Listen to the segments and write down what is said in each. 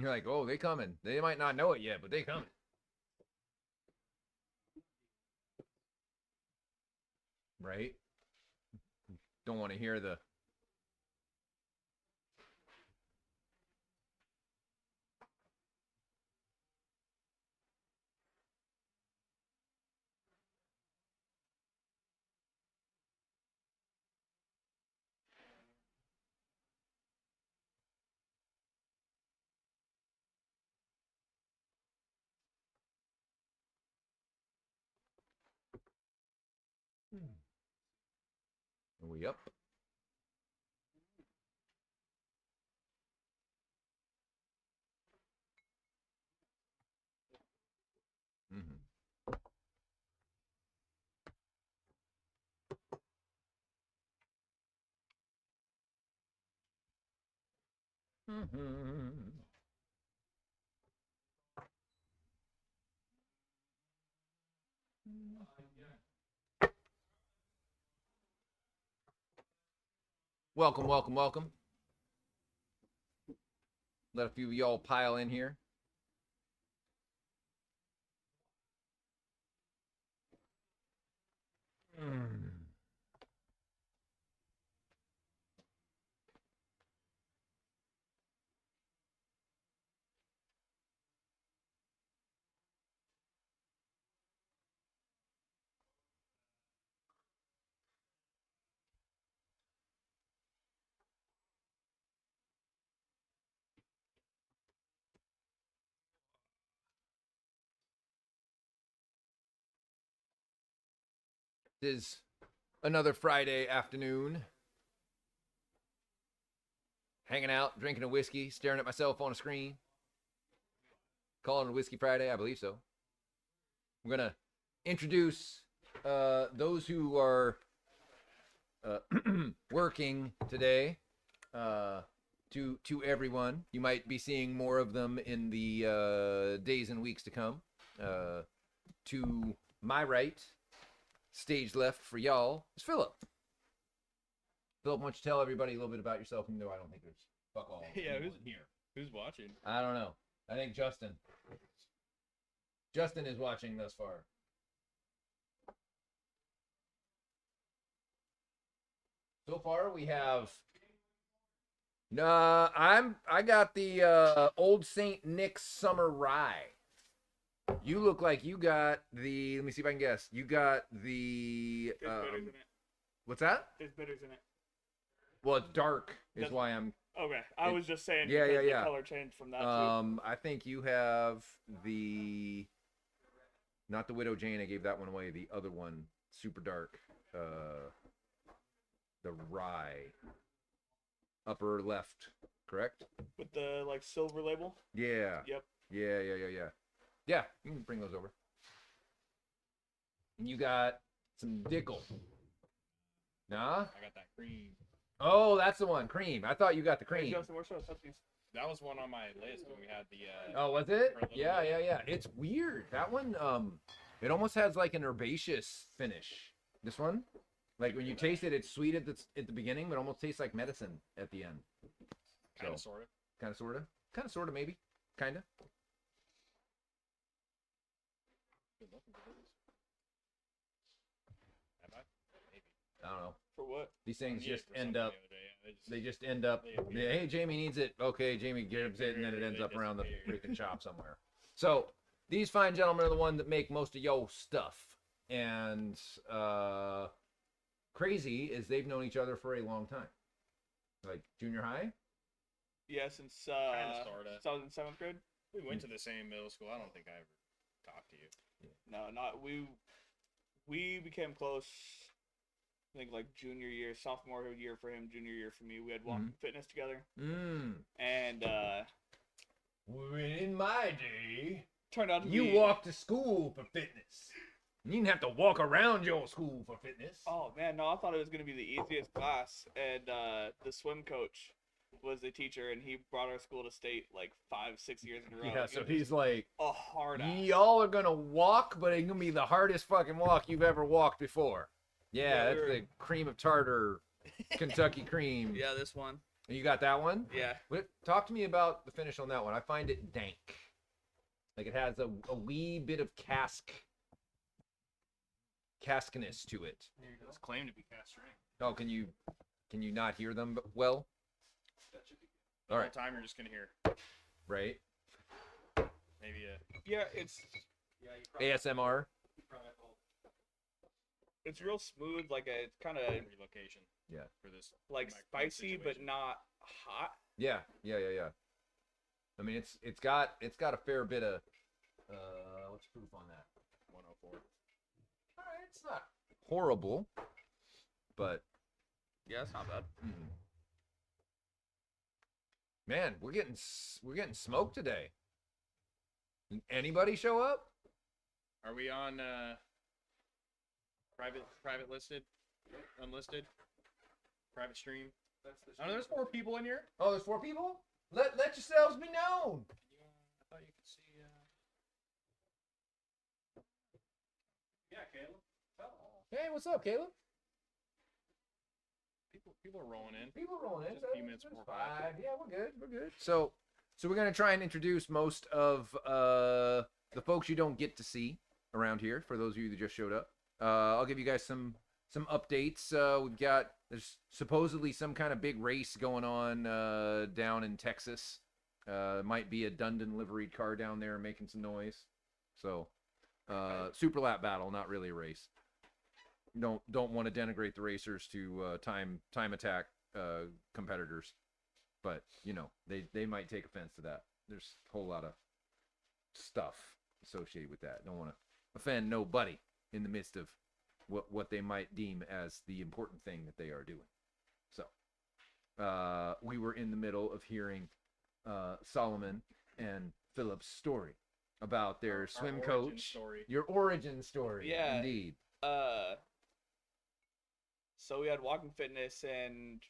You're like, oh, they coming. They might not know it yet, but they coming. Right? Don't want to hear the... Are we up? Mm-hmm. Mm-hmm. Welcome, welcome, welcome. Let a few of y'all pile in here. It is another Friday afternoon. Hanging out, drinking a whiskey, staring at myself on a screen. Calling it Whiskey Friday, I believe so. I'm going to introduce those who are working today to everyone. You might be seeing more of them in the days and weeks to come. To my right, stage left for y'all, is Philip. Philip, why don't you tell everybody a little bit about yourself, even though I don't think there's fuck all Yeah, who's here. Who's watching? I don't know. I think Justin. Justin is watching thus far. So far, we have. I got the Old Saint Nick's Summer Rye. You look like you got the. Let me see if I can guess. You got the. There's bitters in it. What's that? There's bitters in it. Well, it's dark is why I'm. Okay, I was just saying. Yeah, because yeah. The color changed from that. I think you have the. Not the Widow Jane. I gave that one away. The other one, super dark. The rye. Upper left, correct? With the like silver label. Yeah. Yep. Yeah. Yeah, you can bring those over. And you got some Dickel. Nah? I got that cream. Oh, that's the one. Cream. I thought you got the Hey, cream. Justin, where's those puppies? That was one on my list when we had the. Oh, was it? for a little Yeah. bit. It's weird. That one, it almost has like an herbaceous finish. This one? Like when you taste it, it's sweet at the beginning, but almost tastes like medicine at the end. Kind of, sort of. Kind of, sort of, maybe. Kind of. Good looking for those. Have I? Maybe. I don't know. For what? These things Needed just for end something up. the other day. They just end up. They appear. Hey, Jamie needs it. Okay, Jamie gives it, and then it They ends up around the disappear. freaking shop somewhere. So these fine gentlemen are the ones that make most of yo stuff. And crazy is they've known each other for a long time, like junior high. Yeah, since Kinda, sorta. I was in 7th grade. We went to the same middle school. I don't think I ever talked to you. No, not we became close. I think like junior year, sophomore year for him, junior year for me. We had walking fitness together, and In my day, turned out to be. you walked to school for fitness. You didn't have to walk around your school for fitness. Oh man, no! I thought it was gonna be the easiest class, and the swim coach was the teacher, and he brought our school to state like 5-6 years in a row. Yeah, It so was he's like, a hard ass. y'all are gonna walk, but it's gonna be the hardest fucking walk you've ever walked before. Yeah, Yeah, that's the cream of tartar, Kentucky cream. Yeah, this one. You got that one? Yeah. Talk to me about the finish on that one. I find it dank. Like it has a wee bit of caskiness to it. It's claimed to be cast strength. Oh, can you not hear them well? The All whole right. time you're just gonna hear Right. maybe a Yeah, it's ASMR. real smooth, like it's kind of relocation. Yeah. For this. like microphone spicy, but situation. not hot. Yeah. I mean, it's got a fair bit of what's proof on that? 104. All right, it's not horrible, but Yeah, it's not bad. man, we're getting smoked today. Anybody show up? Are we on private listed, unlisted, private stream? Oh, there's 4 people in here. Oh, there's 4 people. Let yourselves be known. I thought you could see. Yeah, Caleb. Hey, what's up, Caleb? People are rolling in. People rolling in. Just a few minutes before 5. Yeah, we're good. We're good. So we're gonna try and introduce most of the folks you don't get to see around here. For those of you that just showed up, I'll give you guys some updates. There's supposedly some kind of big race going on down in Texas. Might be a Dundon liveried car down there making some noise. So SuperLapBattle, not really a race. Don't want to denigrate the racers to time attack competitors, but you know they might take offense to that. There's a whole lot of stuff associated with that. Don't want to offend nobody in the midst of what they might deem as the important thing that they are doing. So we were in the middle of hearing Solomon and Philip's story about their swim origin coach. story. Your origin story. Yeah. Indeed. So we had walking fitness, and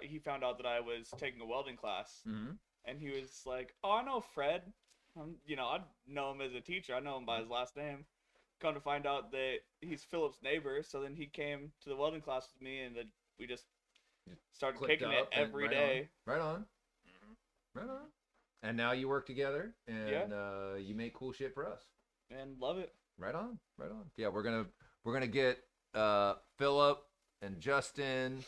he found out that I was taking a welding class, Mm-hmm. and he was like, "Oh, I know Fred. I know him as a teacher. I know him by his last name." Come to find out that he's Philip's neighbor, so then he came to the welding class with me, and then we just started Clicked kicking it up and every day. Right on. Mm-hmm. Right on. And now you work together, and Yeah. you make cool shit for us. And love it. Right on. Right on. Yeah, we're gonna get Philip and Justin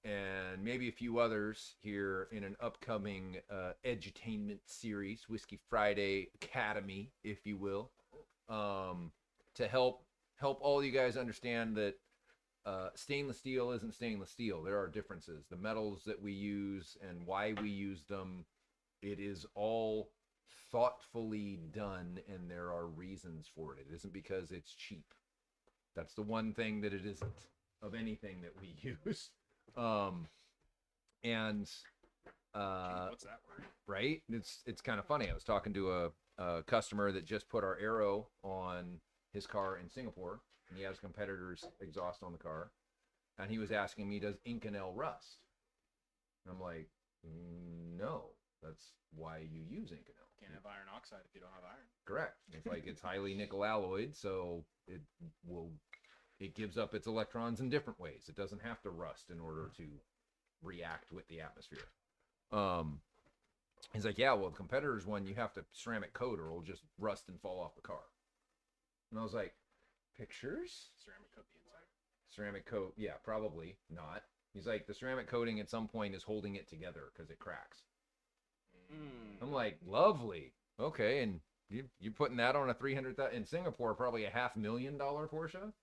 and maybe a few others here in an upcoming edutainment series, Whiskey Friday Academy, if you will, to help all you guys understand that stainless steel isn't stainless steel. There are differences. The metals that we use and why we use them, it is all thoughtfully done, and there are reasons for it. It isn't because it's cheap. That's the one thing that it isn't of anything that we use. What's that word? Right? It's kind of funny. I was talking to a customer that just put our Aero on his car in Singapore, and he has competitor's exhaust on the car, and he was asking me, does Inconel rust? And I'm like, no, that's why you use Inconel. Can't have iron oxide if you don't have iron. Correct. It's like it's highly nickel alloyed, so it gives up its electrons in different ways. It doesn't have to rust in order to react with the atmosphere. He's like, yeah, well, the competitor's one, you have to ceramic coat or it'll just rust and fall off the car. And I was like, pictures? Ceramic coat the inside. Ceramic coat, yeah, probably not. He's like, the ceramic coating at some point is holding it together because it cracks. I'm like, lovely. Okay, and you putting that on a 300,000 in Singapore, probably a $500,000 Porsche.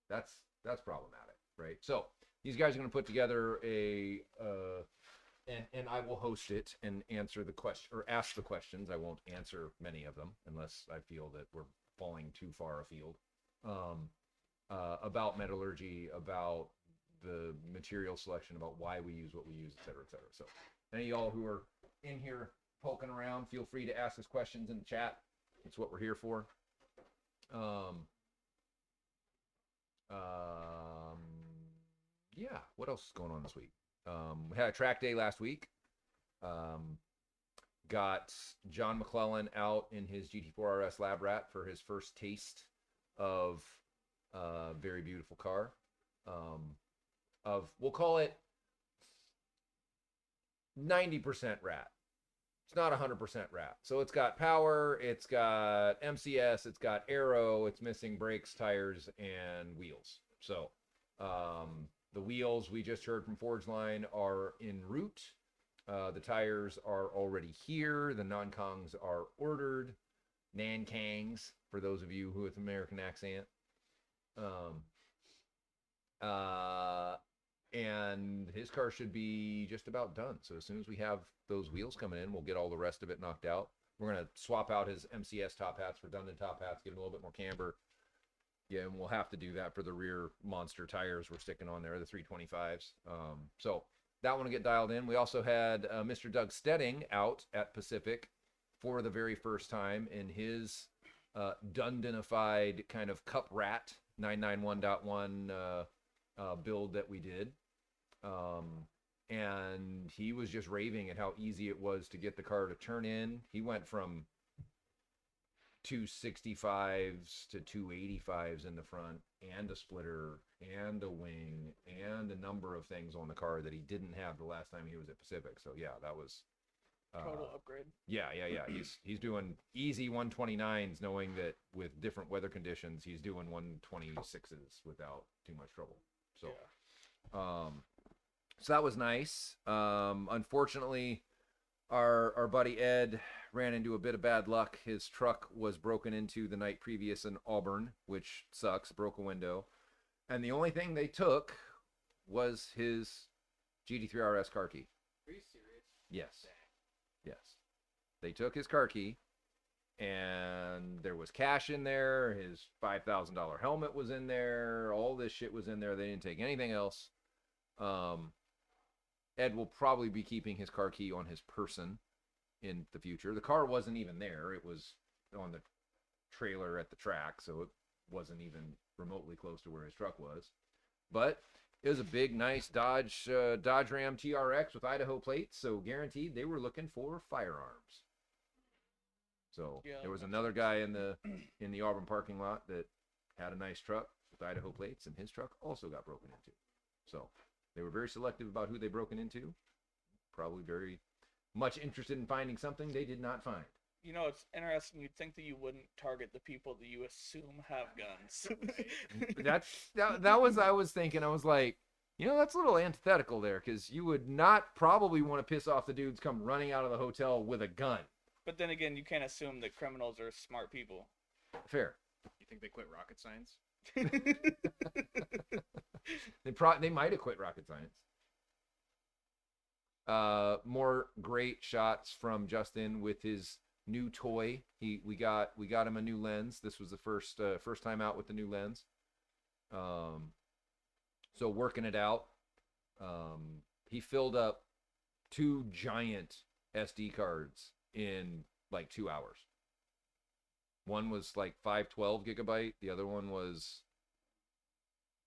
That's problematic, right? So these guys are going to put together and I will host it and answer the question or ask the questions. I won't answer many of them unless I feel that we're falling too far afield. About metallurgy, about the material selection, about why we use what we use, et cetera, et cetera. So any of y'all who are in here poking around, feel free to ask us questions in the chat. That's what we're here for. Yeah, what else is going on this week? We had a track day last week. Got John McClellan out in his GT4 RS LabRat for his first taste of a very beautiful car. We'll call it 90% rat. It's not 100% rat. So it's got power, it's got MCS, it's got aero, it's missing brakes, tires, and wheels. So the wheels we just heard from Forge Line are en route. The tires are already here. The non-Kongs are ordered. Nankangs, for those of you who with American accent. And his car should be just about done. So as soon as we have those wheels coming in, we'll get all the rest of it knocked out. We're going to swap out his MCS top hats for Dundon top hats, give him a little bit more camber. Yeah, and we'll have to do that for the rear monster tires we're sticking on there, the 325s. So that one will get dialed in. We also had Mr. Doug Stedding out at Pacific for the very first time in his Dundonified kind of Cup Rat 991.1 build that we did. And he was just raving at how easy it was to get the car to turn in. He went from 265s to 285s in the front, and a splitter, and a wing, and a number of things on the car that he didn't have the last time he was at Pacific. So yeah, that was Total upgrade. Yeah. He's doing easy 129s, knowing that with different weather conditions, he's doing 126s without too much trouble. So, so that was nice. Unfortunately, our buddy Ed ran into a bit of bad luck. His truck was broken into the night previous in Auburn, which sucks. Broke a window, and the only thing they took was his GT3 RS car key. Are you serious? Yes. Yes. They took his car key, and there was cash in there. His $5,000 helmet was in there. All this shit was in there. They didn't take anything else. Ed will probably be keeping his car key on his person in the future. The car wasn't even there. It was on the trailer at the track, so it wasn't even remotely close to where his truck was. But it was a big, nice Dodge Ram TRX with Idaho plates, so guaranteed they were looking for firearms. So Yeah, there was makes another guy in the Auburn parking lot that had a nice truck with Idaho plates, and his truck also got broken into. So they were very selective about who they broken into. Probably very much interested in finding something they did not find. You know, it's interesting. You'd think that you wouldn't target the people that you assume have guns. That was I was thinking. I was like, that's a little antithetical there, because you would not probably want to piss off the dudes come running out of the hotel with a gun. But then again, you can't assume that criminals are smart people. Fair. You think they quit rocket science? They might have quit rocket science. More great shots from Justin with his new toy. We got him a new lens. This was the first time out with the new lens. So working it out. He filled up 2 giant SD cards in like 2 hours. One was like 512 gigabyte. The other one was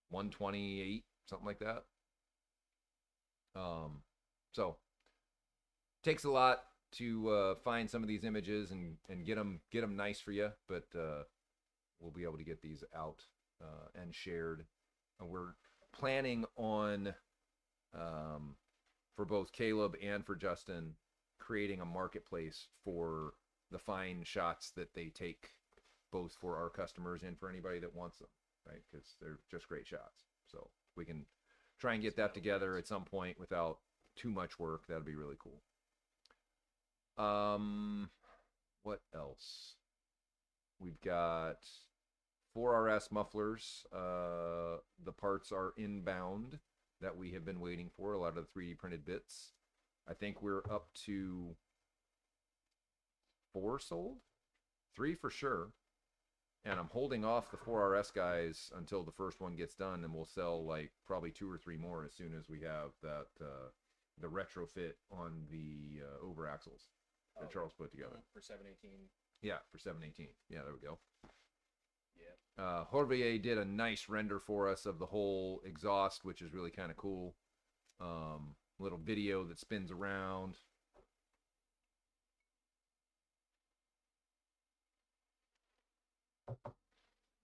128, something like that. So takes a lot to find some of these images and get them nice for you, but we'll be able to get these out and shared. And we're planning on for both Caleb and for Justin creating a marketplace for the fine shots that they take, both for our customers and for anybody that wants them, right? Because they're just great shots. So we can try and get that together at some point without too much work. That'd be really cool. What else? We've got 4RS mufflers. The parts are inbound that we have been waiting for, a lot of the 3D printed bits. I think we're up to 4 sold, 3 for sure. And I'm holding off the 4RS guys until the first one gets done, and we'll sell like probably 2 or 3 more as soon as we have that the retrofit on the over axles that Charles put together. For 718. Yeah, for 718. Yeah, there we go. Yeah. Horvier did a nice render for us of the whole exhaust, which is really kind of cool. Little video that spins around.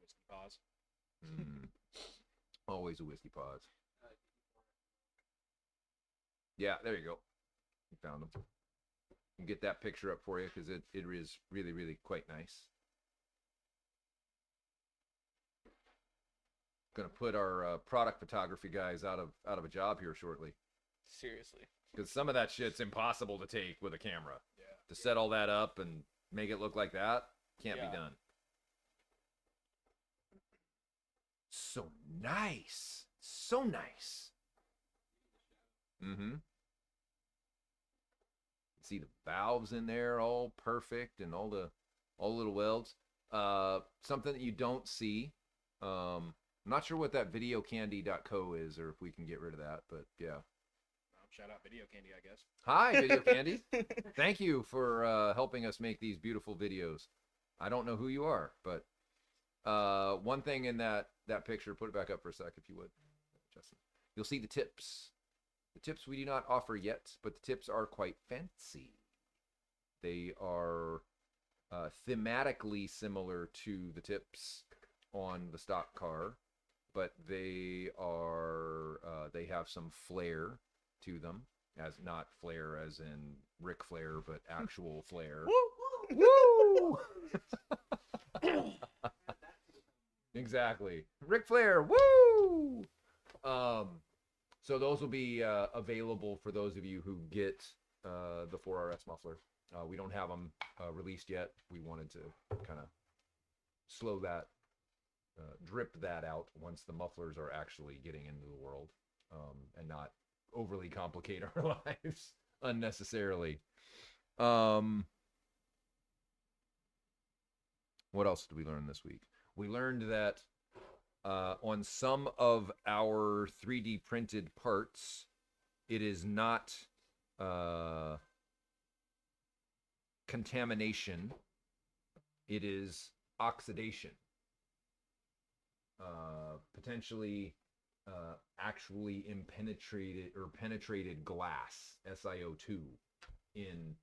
Whiskey pause. Always a whiskey pause. Yeah, there you go. You found them. We'll get that picture up for you because it is really, really quite nice. Gonna put our product photography guys out of a job here shortly. Seriously. Because some of that shit's impossible to take with a camera. Yeah. To set all that up and make it look like that can't be done. So nice. So nice. Mm-hmm. See the valves in there all perfect and all the little welds. Something that you don't see. I'm not sure what that videocandy.co is or if we can get rid of that, but yeah. Shout out Video Candy, I guess. Hi, Video Candy. Thank you for helping us make these beautiful videos. I don't know who you are, but one thing in that picture, put it back up for a sec if you would, Justin. You'll see the tips. The tips we do not offer yet, but the tips are quite fancy. They are thematically similar to the tips on the stock car, but they are they have some flair to them, as not flair as in Ric Flair, but actual flair. Woo! Exactly, Ric Flair. Woo! So those will be available for those of you who get the 4RS muffler. We don't have them released yet. We wanted to kind of slow that, drip that out once the mufflers are actually getting into the world, and not overly complicate our lives unnecessarily. What else did we learn this week? We learned that on some of our 3D printed parts, it is not contamination, it is oxidation. Potentially actually penetrated glass, SiO2, in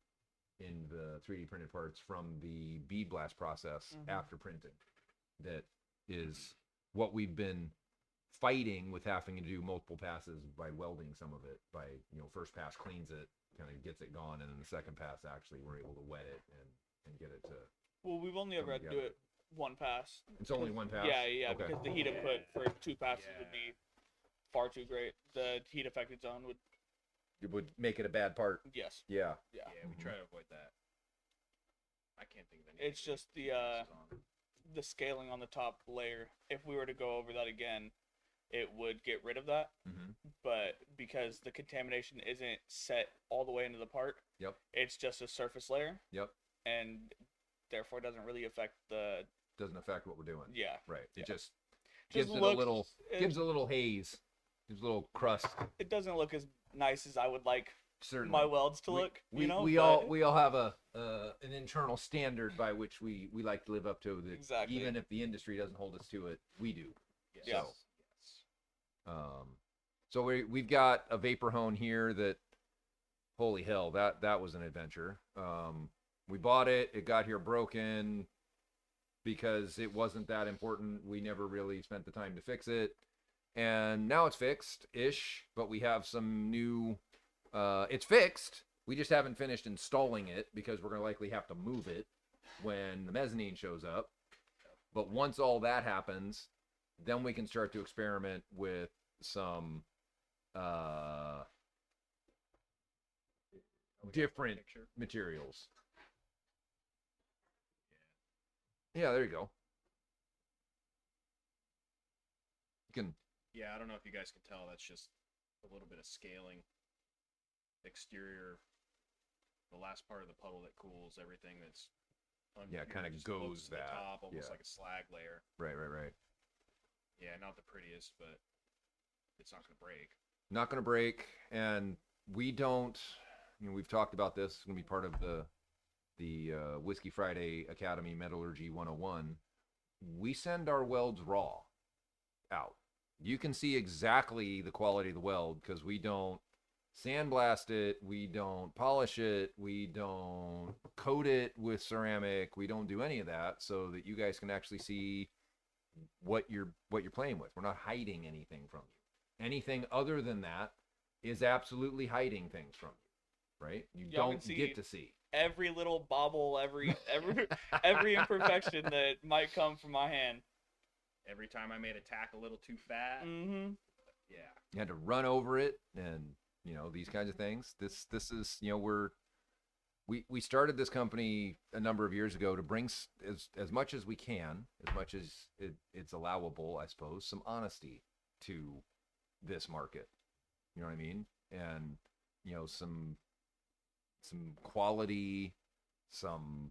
the 3D printed parts from the bead blast process after printing. That is what we've been fighting with, having to do multiple passes by welding some of it. By, first pass cleans it, kind of gets it gone, and then the second pass actually we're able to wet it and get it to. Well, we've only ever had to do it one pass. It's only one pass? Yeah, okay. Because the heat input for 2 passes would be far too great. The heat affected zone would... It would make it a bad part. Yes. Yeah. Yeah, we try to avoid that. I can't think of any. It's just the scaling on the top layer. If we were to go over that again, it would get rid of that. But because the contamination isn't set all the way into the part, it's just a surface layer. And therefore doesn't really affect the... Doesn't affect what we're doing. Yeah. Right. It just gives it a little gives a little haze. Gives a little crust. It doesn't look as nice as I would like Certainly. my welds to look. We all have an internal standard by which we like to live up to. That exactly. Even if the industry doesn't hold us to it, we do. Yes. So we've got a vapor hone here that, holy hell, that was an adventure. We bought it. It got here broken because it wasn't that important. We never really spent the time to fix it. And now it's fixed-ish, but we have some new... it's fixed. We just haven't finished installing it because we're going to likely have to move it when the mezzanine shows up. But once all that happens, then we can start to experiment with some different materials. Yeah, there you go. You can... Yeah, I don't know if you guys can tell. That's just a little bit of scaling. Exterior, the last part of the puddle that cools everything. That's kind of goes to the top, almost like a slag layer. Right. Yeah, not the prettiest, but it's not going to break. Not going to break, and we don't. We've talked about this. It's going to be part of the Whiskey Friday Academy Metallurgy 101. We send our welds raw out. You can see exactly the quality of the weld because we don't sandblast it, we don't polish it, we don't coat it with ceramic, we don't do any of that, so that you guys can actually see what you're playing with. We're not hiding anything from you. Anything other than that is absolutely hiding things from you. right? You Y'all can don't see get to see. every little bobble, every imperfection that might come from my hand. Every time I made a tack a little too fat. Mm-hmm. Yeah. You had to run over it, and you know, these kinds of things. This is, you know, we started this company a number of years ago to bring as much as we can, as much as it's allowable, I suppose, some honesty to this market. You know what I mean? And you know, some quality, some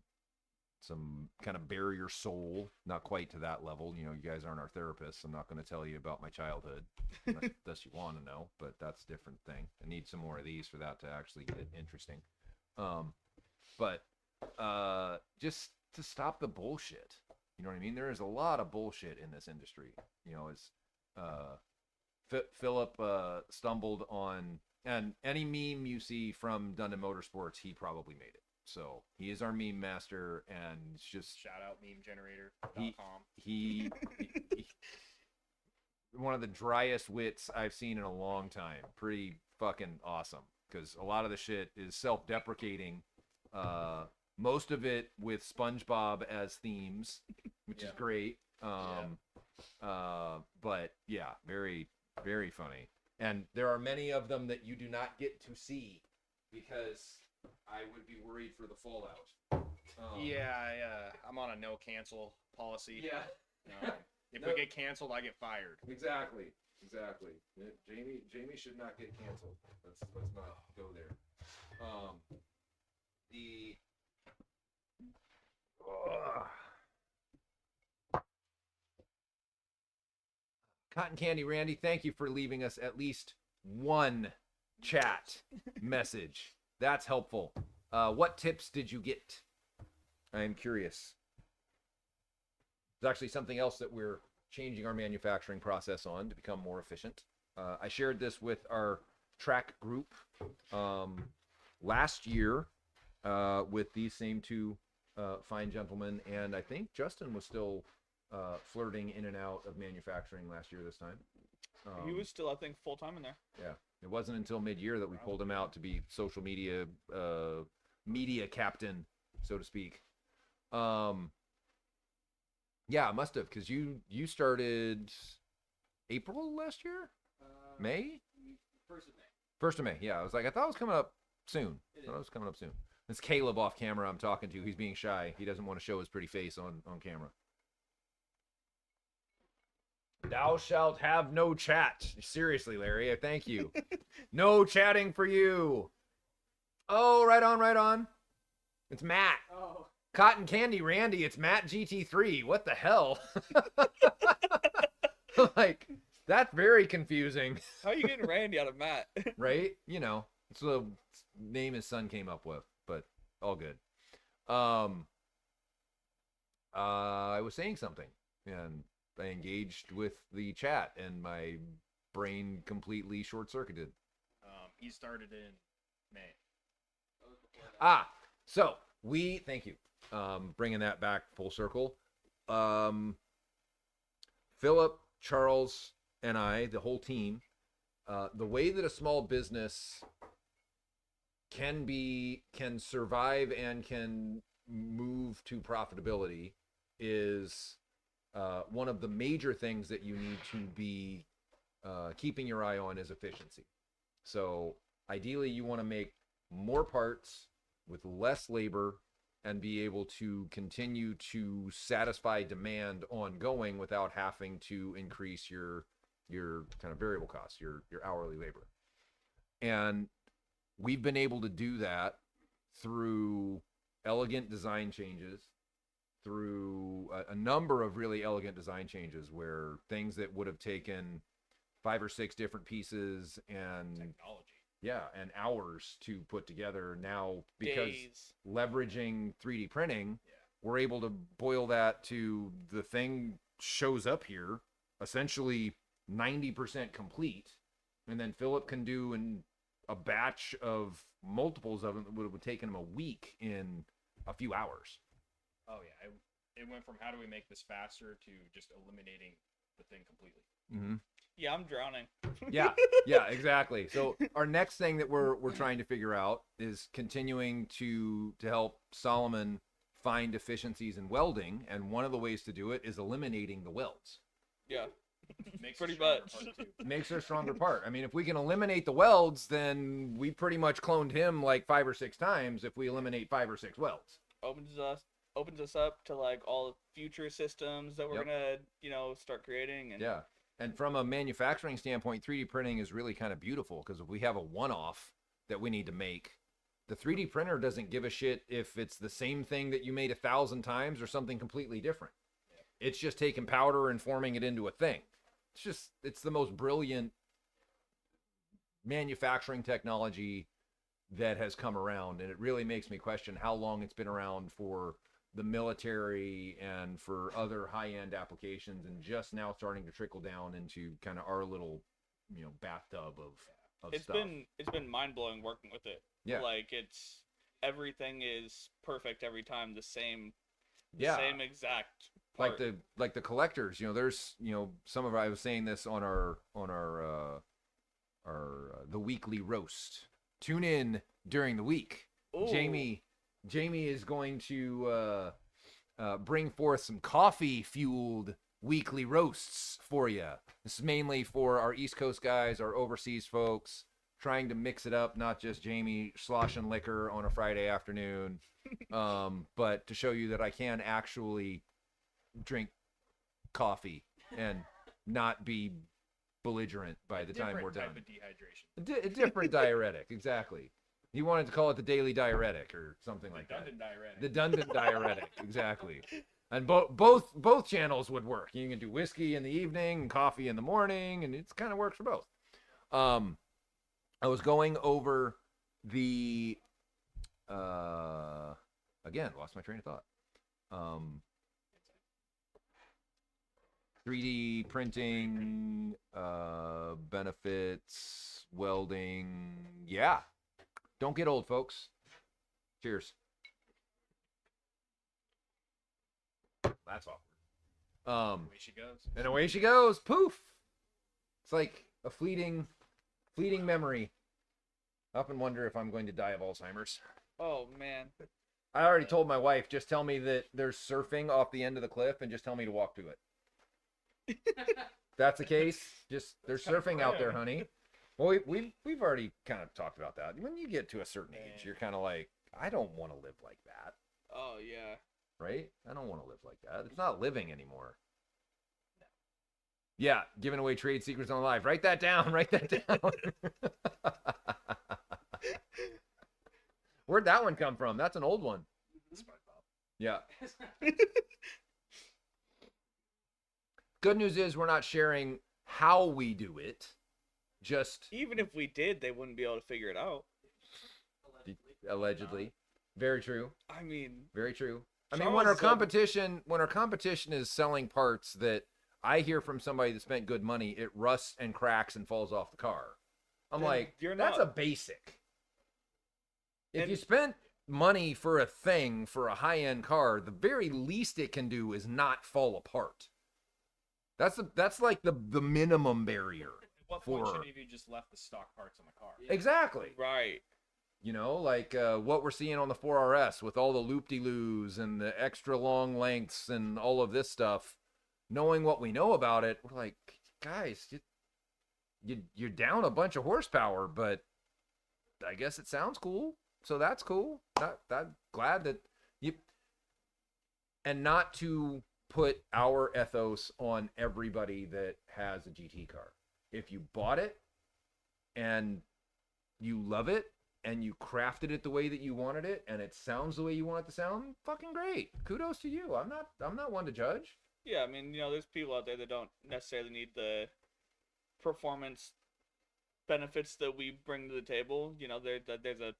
kind of bare your soul, not quite to that level. You know, you guys aren't our therapists. I'm not going to tell you about my childhood unless you want to know, but that's a different thing. I need some more of these for that to actually get interesting. But just to stop the bullshit. You know what I mean? There is a lot of bullshit in this industry. You know, as Philip stumbled on, and any meme you see from Dundon Motorsports, he probably made it. So he is our meme master, and it's just Shout out memegenerator.com. he one of the driest wits I've seen in a long time. Pretty fucking awesome, because a lot of the shit is self-deprecating. Most of it with SpongeBob as themes, which is great. But yeah, very, very funny. And there are many of them that you do not get to see because I would be worried for the fallout. I'm on a no cancel policy. Yeah. If we get canceled, I get fired. Exactly. Jamie should not get canceled. Let's not go there. Cotton Candy Randy, thank you for leaving us at least one chat message. That's helpful. What tips did you get? I am curious. There's actually something else that we're changing our manufacturing process on to become more efficient. I shared this with our track group last year with these same two fine gentlemen, and I think Justin was still flirting in and out of manufacturing last year this time. He was still, I think, full-time in there. Yeah. It wasn't until mid-year that we pulled him out to be social media media captain, so to speak. Yeah, must have, because you started April last year? May? 1st of May. 1st of May, yeah. I thought it was coming up soon. It's Caleb off camera I'm talking to. He's being shy. He doesn't want to show his pretty face on camera. Thou shalt have no chat. Seriously, Larry, thank you. No chatting for you. Oh, right on. It's Matt. Oh. Cotton Candy Randy, it's Matt GT3. What the hell? Like, that's very confusing. How are you getting Randy out of Matt? Right? You know, it's the name his son came up with, but all good. I was saying something, and I engaged with the chat, and my brain completely short-circuited. He started in May. So thank you. Bringing that back full circle. Philip, Charles, and I, the whole team, the way that a small business can survive and can move to profitability is one of the major things that you need to be keeping your eye on is efficiency. So ideally you want to make more parts with less labor and be able to continue to satisfy demand ongoing without having to increase your kind of variable costs, your hourly labor. And we've been able to do that through elegant design changes, through a number of really elegant design changes where things that would have taken 5 or 6 different pieces and Technology. yeah, and hours to put together now, because Days. leveraging 3D printing, we're able to boil that to the thing shows up here essentially 90% complete, and then Philip can do a batch of multiples of them that would have taken him a week in a few hours. Oh yeah, it went from how do we make this faster to just eliminating the thing completely. Mm-hmm. Yeah, I'm drowning. Yeah, exactly. So our next thing that we're trying to figure out is continuing to help Solomon find efficiencies in welding, and one of the ways to do it is eliminating the welds. Yeah. Makes Pretty a stronger much. part, too. Makes her a stronger part. I mean, if we can eliminate the welds, then we pretty much cloned him like 5 or 6 times if we eliminate 5 or 6 welds. Opens us up to like all future systems that we're Yep. gonna start creating. And Yeah. And from a manufacturing standpoint, 3D printing is really kind of beautiful because if we have a one-off that we need to make, the 3D printer doesn't give a shit if it's the same thing that you made 1,000 times or something completely different. It's just taking powder and forming it into a thing. It's the most brilliant manufacturing technology that has come around, and it really makes me question how long it's been around for the military and for other high-end applications, and just now starting to trickle down into kind of our little, bathtub of it's stuff. been mind-blowing working with it. Yeah. Like everything is perfect every time, the same exact like part. the collectors, there's some of I was saying this on our the weekly roast. Tune in during the week. Ooh. Jamie is going to bring forth some coffee fueled weekly roasts for you. This is mainly for our East Coast guys, our overseas folks, trying to mix it up, not just Jamie sloshing liquor on a Friday afternoon, but to show you that I can actually drink coffee and not be belligerent by the time we're done. Different type of dehydration. A different diuretic, exactly. He wanted to call it the daily diuretic or something like that. Dundon diuretic. The Dundon diuretic, exactly. And both channels would work. You can do whiskey in the evening and coffee in the morning, and it kind of works for both. I was going over the again, lost my train of thought. 3D printing, benefits, welding. Yeah. Don't get old, folks. Cheers. That's awkward. Away she goes. And away she goes. Poof. It's like a fleeting memory. I often wonder if I'm going to die of Alzheimer's. Oh man. I already told my wife, just tell me that there's surfing off the end of the cliff and just tell me to walk to it. That's the case. Just there's surfing out there, honey. Well, we've already kind of talked about that. When you get to a certain age, you're kind of like, I don't want to live like that. Oh yeah. Right? I don't want to live like that. It's not living anymore. Yeah, giving away trade secrets on live. Write that down. Write that down. Where'd that one come from? That's an old one. Yeah. Good news is we're not sharing how we do it. Just Even if we did, they wouldn't be able to figure it out. allegedly. Very true. I mean, Very true. I Charles mean, when our said- competition is selling parts that I hear from somebody that spent good money, it rusts and cracks and falls off the car. I'm Then like, you're that's not- a basic. If And- you spent money for a thing for a high-end car, the very least it can do is not fall apart. That's like the minimum barrier. At what point For- should you just left the stock parts on the car? Exactly. right. Like what we're seeing on the 4RS with all the loop-de-loos and the extra long lengths and all of this stuff. Knowing what we know about it, we're like, guys, you're down a bunch of horsepower, but I guess it sounds cool, so that's cool. I'm glad that you. And not to put our ethos on everybody that has a GT car. If you bought it and you love it and you crafted it the way that you wanted it and it sounds the way you want it to sound, fucking great. Kudos to you. I'm not one to judge. Yeah, I mean, there's people out there that don't necessarily need the performance benefits that we bring to the table. There's a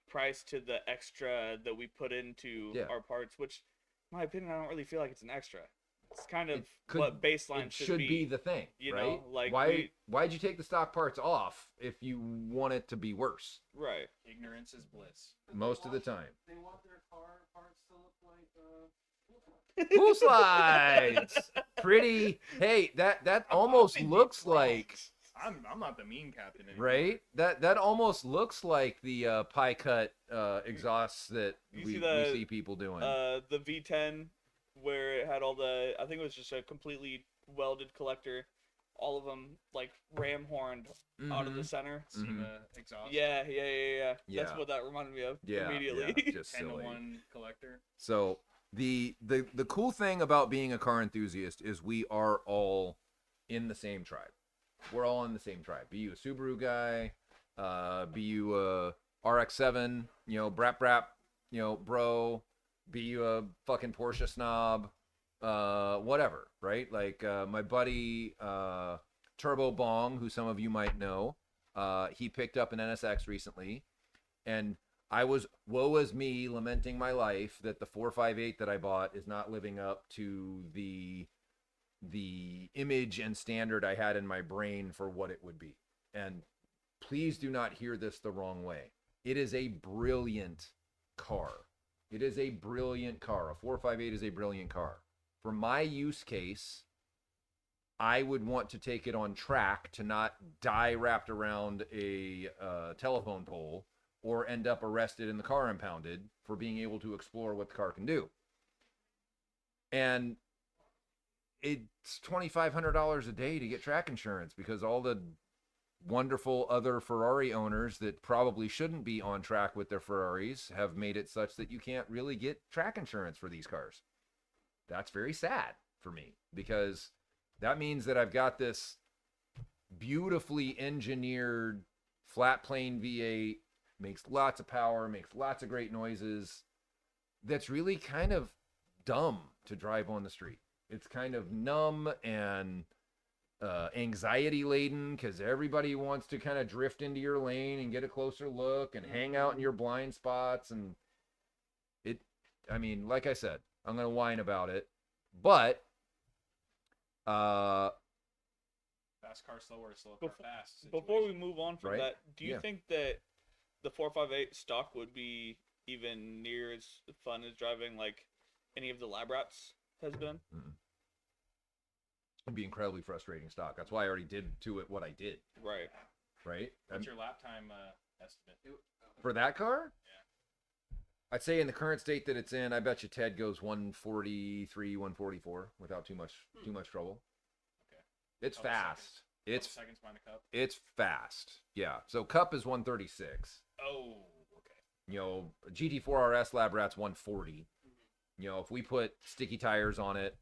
price to the extra that we put into Yeah. our parts, which, in my opinion, I don't really feel like it's an extra. It's kind of It could- what baseline It should be the thing, you right? know, like why'd you take the stock parts off if you want it to be worse? right. Ignorance is bliss. Most of the time. They want their car parts to look like Pool slides. Pretty. Hey, that almost looks like I'm not the mean captain anymore. Right? That almost looks like the pie cut exhausts that You we see see people doing. The V10 where it had all the, I think it was just a completely welded collector, all of them like ram horned out of the Mhm. center. SEMA exhaust. Yeah. That's Yeah. what that reminded me of Yeah, immediately. yeah, just 10 to silly. 1 collector. So the cool thing about being a car enthusiast is we are all in the same tribe. We're all in the same tribe. Be you a Subaru guy, be you a RX-7, brap, bro, be you a fucking Porsche snob, whatever, right? Like my buddy Turbo Bong, who some of you might know, he picked up an NSX recently, and I was, woe is me, lamenting my life that the 458 that I bought is not living up to the image and standard I had in my brain for what it would be. And please do not hear this the wrong way. It is a brilliant car. It is a brilliant car. A 458 is a brilliant car. For my use case, I would want to take it on track to not die wrapped around a telephone pole or end up arrested and the car impounded for being able to explore what the car can do. And it's $2,500 a day to get track insurance because all the wonderful other Ferrari owners that probably shouldn't be on track with their Ferraris have made it such that you can't really get track insurance for these cars. That's very sad for me because that means that I've got this beautifully engineered flat plane V8, makes lots of power, makes lots of great noises, that's really kind of dumb to drive on the street. It's kind of numb and anxiety laden because everybody wants to kind of drift into your lane and get a closer look and hang out in your blind spots. And like I said, I'm going to whine about it, but Fast car slower, slow car fast. Before we move on from Right? that, do you Yeah. think that the 458 stock would be even near as fun as driving like any of the LabRats has been? it'd be incredibly frustrating stock. That's why I already did to it what I did. Right. Right? What's your lap time estimate? For that car? Yeah. I'd say in the current state that it's in, I bet you Ted goes 143, 144 without too much trouble. Okay. It's Couple fast. seconds. It's Couple seconds behind the cup. it's fast. Yeah. So Cup is 136. Oh, okay. GT4 RS LabRat's 140. If we put sticky tires on it,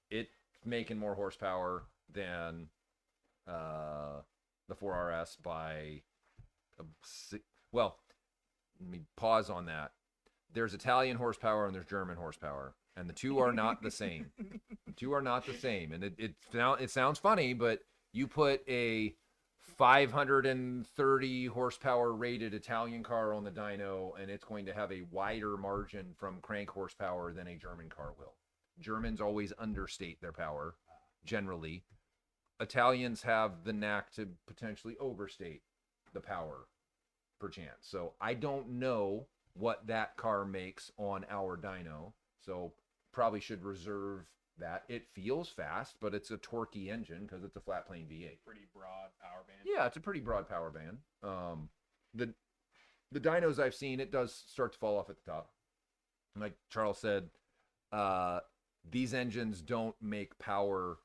it's making more horsepower than the 4RS by well, let me pause on that. There's Italian horsepower and there's German horsepower, and the two are not the same. The two are not the same, and it sounds funny, but you put a 530 horsepower rated Italian car on the dyno, and it's going to have a wider margin from crank horsepower than a German car will. Germans always understate their power, generally. Italians have the knack to potentially overstate the power, perchance. So I don't know what that car makes on our dyno, so probably should reserve that. It feels fast, but it's a torquey engine because it's a flat plane V8. Pretty broad power band. Yeah, it's a pretty broad power band. The dynos I've seen, it does start to fall off at the top. Like Charles said, these engines don't make power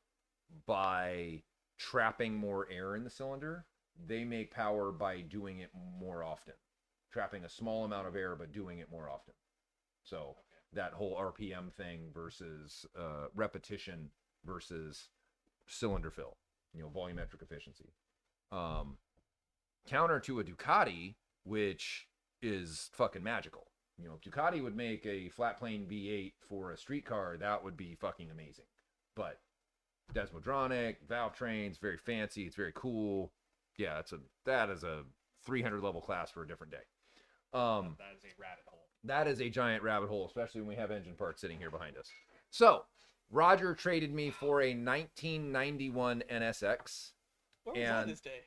by trapping more air in the cylinder. They make power by doing it more often. Trapping a small amount of air, but doing it more often. So that whole RPM thing versus repetition versus cylinder fill, volumetric efficiency. Counter to a Ducati, which is fucking magical. If Ducati would make a flat plane V8 for a street car, that would be fucking amazing. But Desmodronic, valve trains, very fancy, it's very cool. Yeah, that is a 300 level class for a different day. That is a rabbit hole. That is a giant rabbit hole, especially when we have engine parts sitting here behind us. So, Roger traded me for a 1991 NSX. Where was that this day?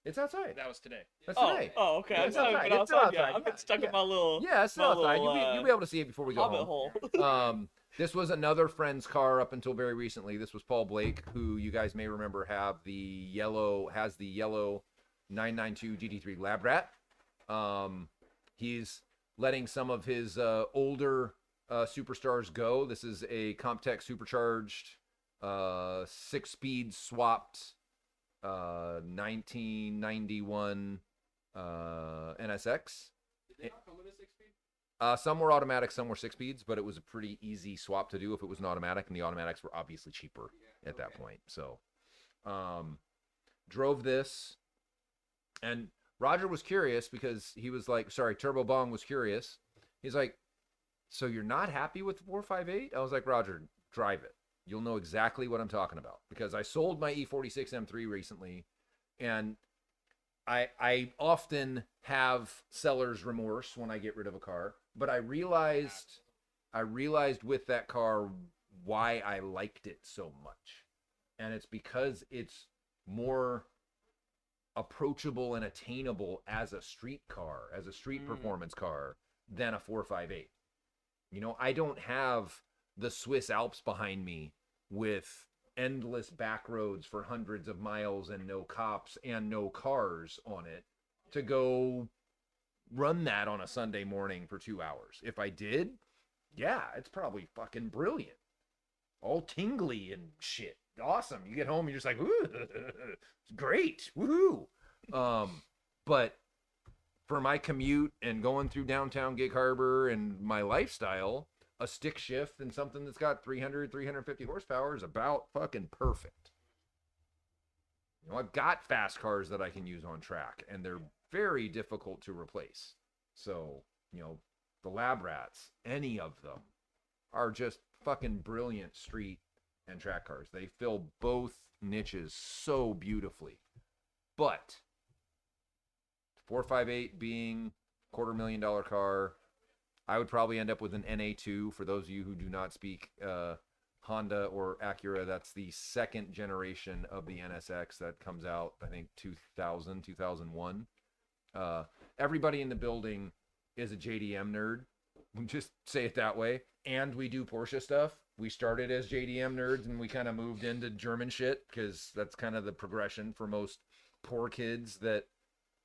It's outside. That was today. That's today. Oh, okay. Yeah, I it's thought outside. outside. Yeah, I've been stuck in my little. Yeah, it's my outside. little, You'll be able to see it before we go hobbit home. hole. This was another friend's car up until very recently. This was Paul Blake, who you guys may remember has the yellow 992 GT3 LabRat. He's letting some of his older superstars go. This is a Comptech supercharged 6-speed swapped 1991 NSX. Did they not come with a 6-speed? Some were automatic, some were 6 speeds, but it was a pretty easy swap to do if it was an automatic, and the automatics were obviously cheaper at that point. So, drove this, and Roger was curious because he was like, sorry, Turbo Bong was curious. He's like, so you're not happy with the 458? I was like, Roger, drive it. You'll know exactly what I'm talking about, because I sold my E46 M3 recently, and I often have seller's remorse when I get rid of a car, but I realized with that car why I liked it so much. And it's because it's more approachable and attainable as a street car, as a street performance car, than a 458. You know, I don't have the Swiss Alps behind me with endless back roads for hundreds of miles and no cops and no cars on it to go run that on a Sunday morning for 2 hours. If I did, yeah, it's probably fucking brilliant. All tingly and shit. Awesome. You get home, you're just like, ooh, it's great. Woohoo. But for my commute and going through downtown Gig Harbor and my lifestyle, a stick shift and something that's got 350 horsepower is about fucking perfect. You know, I've got fast cars that I can use on track, and they're very difficult to replace. So, you know, the LabRats, any of them, are just fucking brilliant street and track cars. They fill both niches so beautifully. But 458 being $250,000 car, I would probably end up with an NA2. For those of you who do not speak Honda or Acura, that's the second generation of the NSX that comes out, I think, 2000, 2001. Everybody in the building is a JDM nerd. Just say it that way. And we do Porsche stuff. We started as JDM nerds, and we kind of moved into German shit, because that's kind of the progression for most poor kids that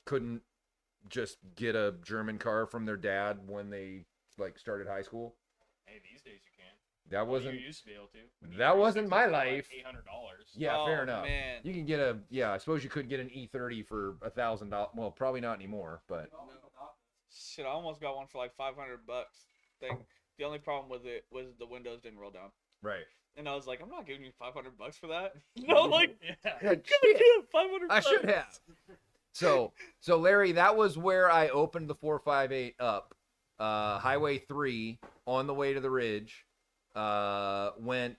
couldn't just get a German car from their dad when they like started high school. Hey, these days you can. That wasn't. You used to be able to. That wasn't my life. Like $800. Yeah, fair enough. Man. You can get a I suppose you could get an E30 for $1,000. Well, probably not anymore, but Shit, I almost got one for like $500. The only problem with it was the windows didn't roll down. right. And I was like, I'm not giving you $500 for that. No, like, Yeah. give it $500. I should have. So Larry, that was where I opened the 458 up. Highway 3 on the way to the Ridge. Went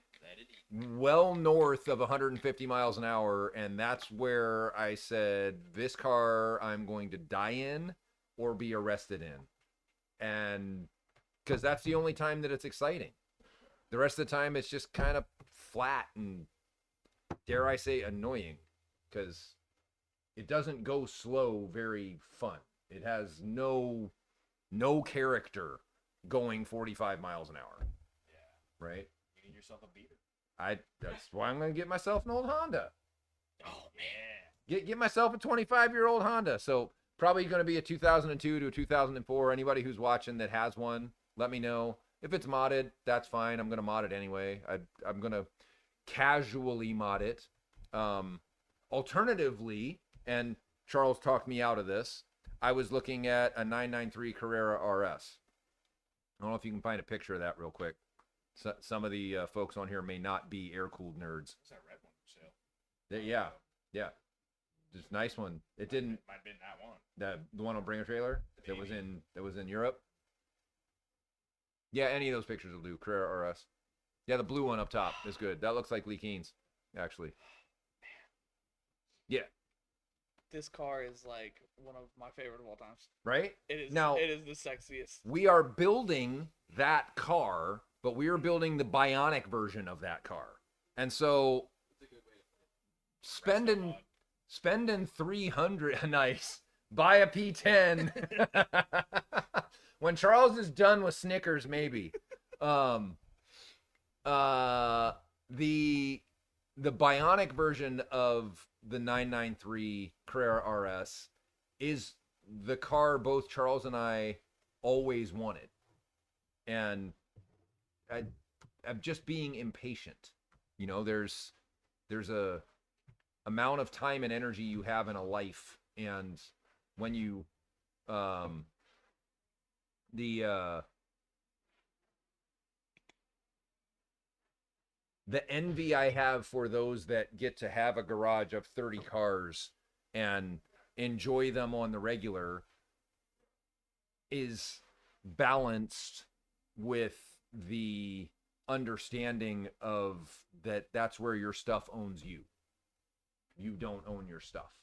well north of 150 miles an hour, and that's where I said, this car I'm going to die in or be arrested in. And because that's the only time that it's exciting. The rest of the time it's just kind of flat and, dare I say, annoying, because it doesn't go slow very fun. It has no character going 45 miles an hour. Yeah. Right? You need yourself a beater. That's why I'm going to get myself an old Honda. Oh, man. Get myself a 25-year-old Honda. So probably going to be a 2002 to a 2004. Anybody who's watching that has one, let me know. If it's modded, that's fine. I'm going to mod it anyway. I'm going to casually mod it. Alternatively, and Charles talked me out of this, I was looking at a 993 Carrera RS. I don't know if you can find a picture of that real quick. So, some of the folks on here may not be air-cooled nerds. What's that red one for sale? Yeah. Just nice one. It didn't. Might have been that one. The one on Bringer Trailer that was in Europe. Yeah, any of those pictures will do. Carrera RS. Yeah, the blue one up top is good. That looks like Lee Keen's, actually. Yeah. This car is like one of my favorite of all times. Right? It is. Now, it is the sexiest. we are building that car, but we are building the bionic version of that car. And so spending 300 nice, buy a P10. When Charles is done with Snickers, maybe. The bionic version of the 993 Carrera RS is the car both Charles and I always wanted. And I'm just being impatient. You know, there's a amount of time and energy you have in a life, and when you the envy I have for those that get to have a garage of 30 cars and enjoy them on the regular is balanced with the understanding of that's where your stuff owns you. You don't own your stuff.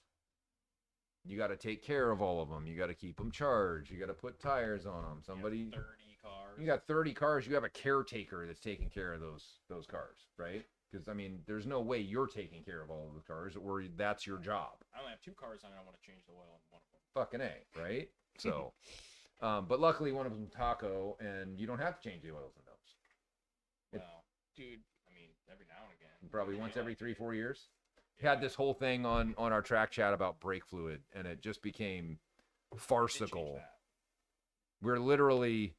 You got to take care of all of them. You got to keep them charged. You got to put tires on them. Somebody, 30 cars. You got 30 cars. You have a caretaker that's taking care of those cars, right? Because I mean, there's no way you're taking care of all of the cars, or that's your job. I only have 2 cars, and I want to change the oil in one of them. Fucking A, right? So, but luckily one of them's Taco, and you don't have to change the oils in those. Well, dude, I mean, every now and again. Probably once every 3-4 years. Had this whole thing on our track chat about brake fluid, and it just became farcical. We're literally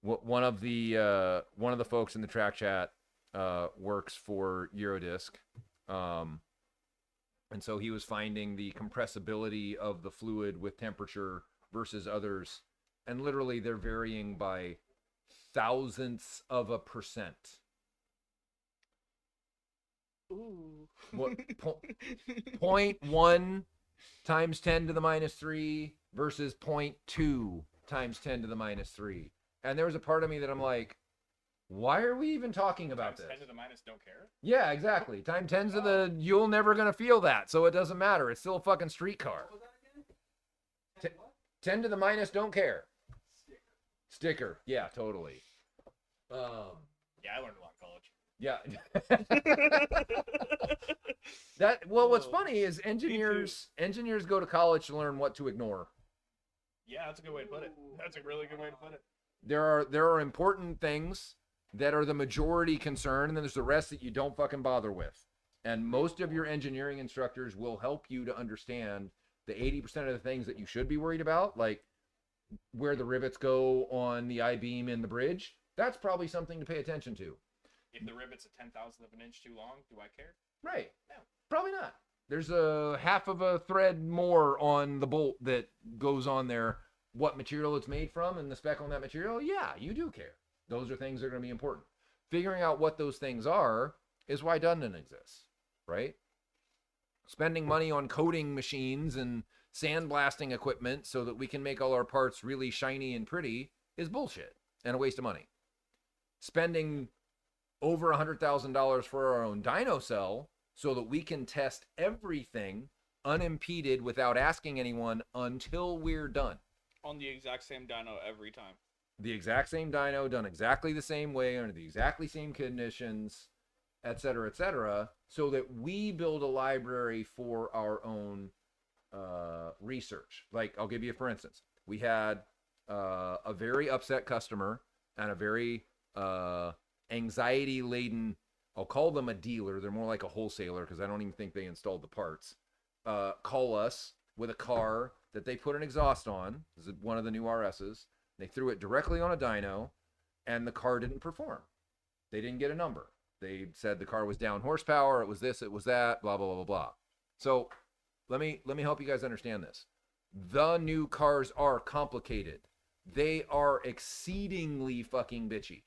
one of the folks in the track chat works for Eurodisc, and so he was finding the compressibility of the fluid with temperature versus others, and literally they're varying by thousandths of a percent. Ooh. What 0.1 times 10 to the minus 3 versus 0.2 times 10 to the minus 3. And there was a part of me that I'm like, why are we even talking about Times this? 10 to the minus don't care? Yeah, exactly. Time 10 to the, you'll never gonna feel that, so it doesn't matter. It's still a fucking street car. What was that again? 10 to the minus don't care. Sticker. Yeah, totally. Yeah, I learned a lot in college. Yeah. What's funny is engineers go to college to learn what to ignore. Yeah, that's a good way to put it. That's a really good way to put it. There are important things that are the majority concern, and then there's the rest that you don't fucking bother with. And most of your engineering instructors will help you to understand the 80% of the things that you should be worried about, like where the rivets go on the I-beam in the bridge. That's probably something to pay attention to. If the rivet's a 10,000th of an inch too long, do I care? Right. No. Probably not. There's a half of a thread more on the bolt that goes on there. What material it's made from and the spec on that material, yeah, you do care. Those are things that are going to be important. Figuring out what those things are is why Dundon exists, right? Spending money on coating machines and sandblasting equipment so that we can make all our parts really shiny and pretty is bullshit and a waste of money. Spending over $100,000 for our own dyno cell so that we can test everything unimpeded without asking anyone until we're done. On the exact same dyno every time. The exact same dyno, done exactly the same way, under the exactly same conditions, et cetera, so that we build a library for our own research. Like, I'll give you, for instance, we had a very upset customer and a very anxiety-laden, I'll call them a dealer, they're more like a wholesaler because I don't even think they installed the parts, call us with a car that they put an exhaust on. This is one of the new RSs. They threw it directly on a dyno, and the car didn't perform. They didn't get a number. They said the car was down horsepower, it was this, it was that, blah, blah, blah, blah, blah. So let me help you guys understand this. The new cars are complicated. They are exceedingly fucking bitchy.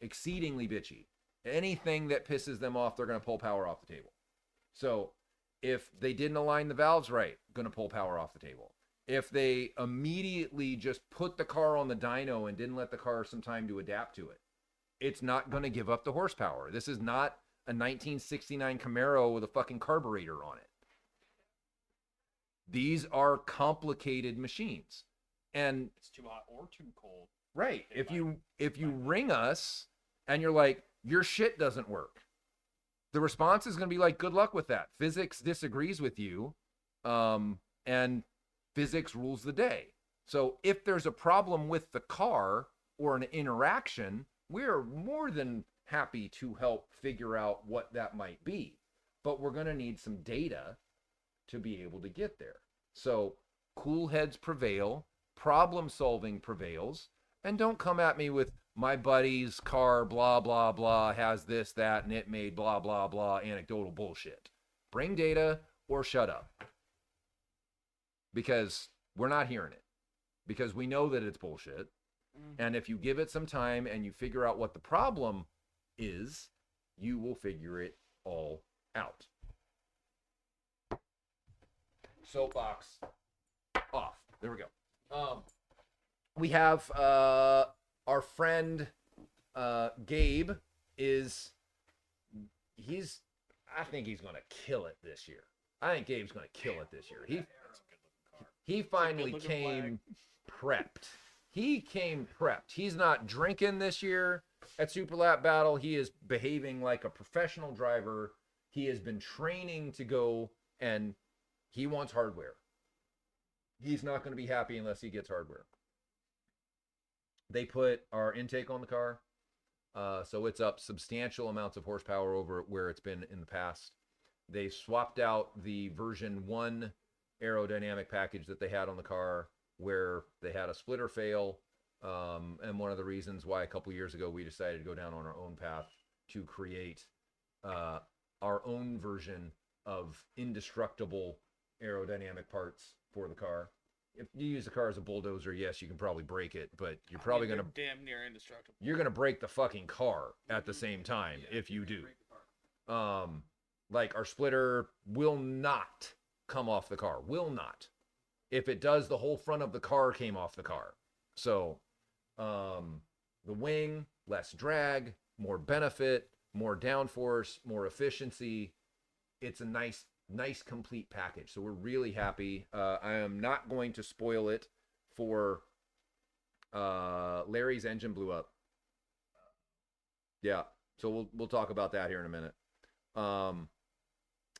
Exceedingly bitchy. Anything that pisses them off, they're going to pull power off the table. So if they didn't align the valves right, going to pull power off the table. If they immediately just put the car on the dyno and didn't let the car some time to adapt to it, it's not going to give up the horsepower. This is not a 1969 Camaro with a fucking carburetor on it. These are complicated machines. And It's too hot or too cold. right, if you ring us and you're like, your shit doesn't work, the response is going to be like, good luck with that. Physics disagrees with you, and physics rules the day. So if there's a problem with the car or an interaction, we're more than happy to help figure out what that might be. But we're going to need some data to be able to get there. So cool heads prevail, problem solving prevails, and don't come at me with my buddy's car, blah, blah, blah, has this, that, and it made blah, blah, blah, anecdotal bullshit. Bring data or shut up. Because we're not hearing it. Because we know that it's bullshit. And if you give it some time and you figure out what the problem is, you will figure it all out. Soapbox off. There we go. We have our friend Gabe I think he's gonna kill it this year. I think Gabe's gonna kill it this year. He finally came prepped. He came prepped. He's not drinking this year at SuperLapBattle. He is behaving like a professional driver. He has been training to go, and he wants hardware. He's not going to be happy unless he gets hardware. They put our intake on the car, so it's up substantial amounts of horsepower over where it's been in the past. They swapped out the version 1 aerodynamic package that they had on the car, where they had a splitter fail, and one of the reasons why a couple years ago we decided to go down on our own path to create our own version of indestructible aerodynamic parts for the car. If you use the car as a bulldozer, yes, you can probably break it, but you're probably gonna damn near indestructible. You're gonna break the fucking car at the same time if you do. Like our splitter will not come off the car. Will not. If it does, the whole front of the car came off the car. So, the wing, less drag, more benefit, more downforce, more efficiency. It's a nice complete package. So we're really happy. I am not going to spoil it for Larry's engine blew up. Yeah. So we'll talk about that here in a minute.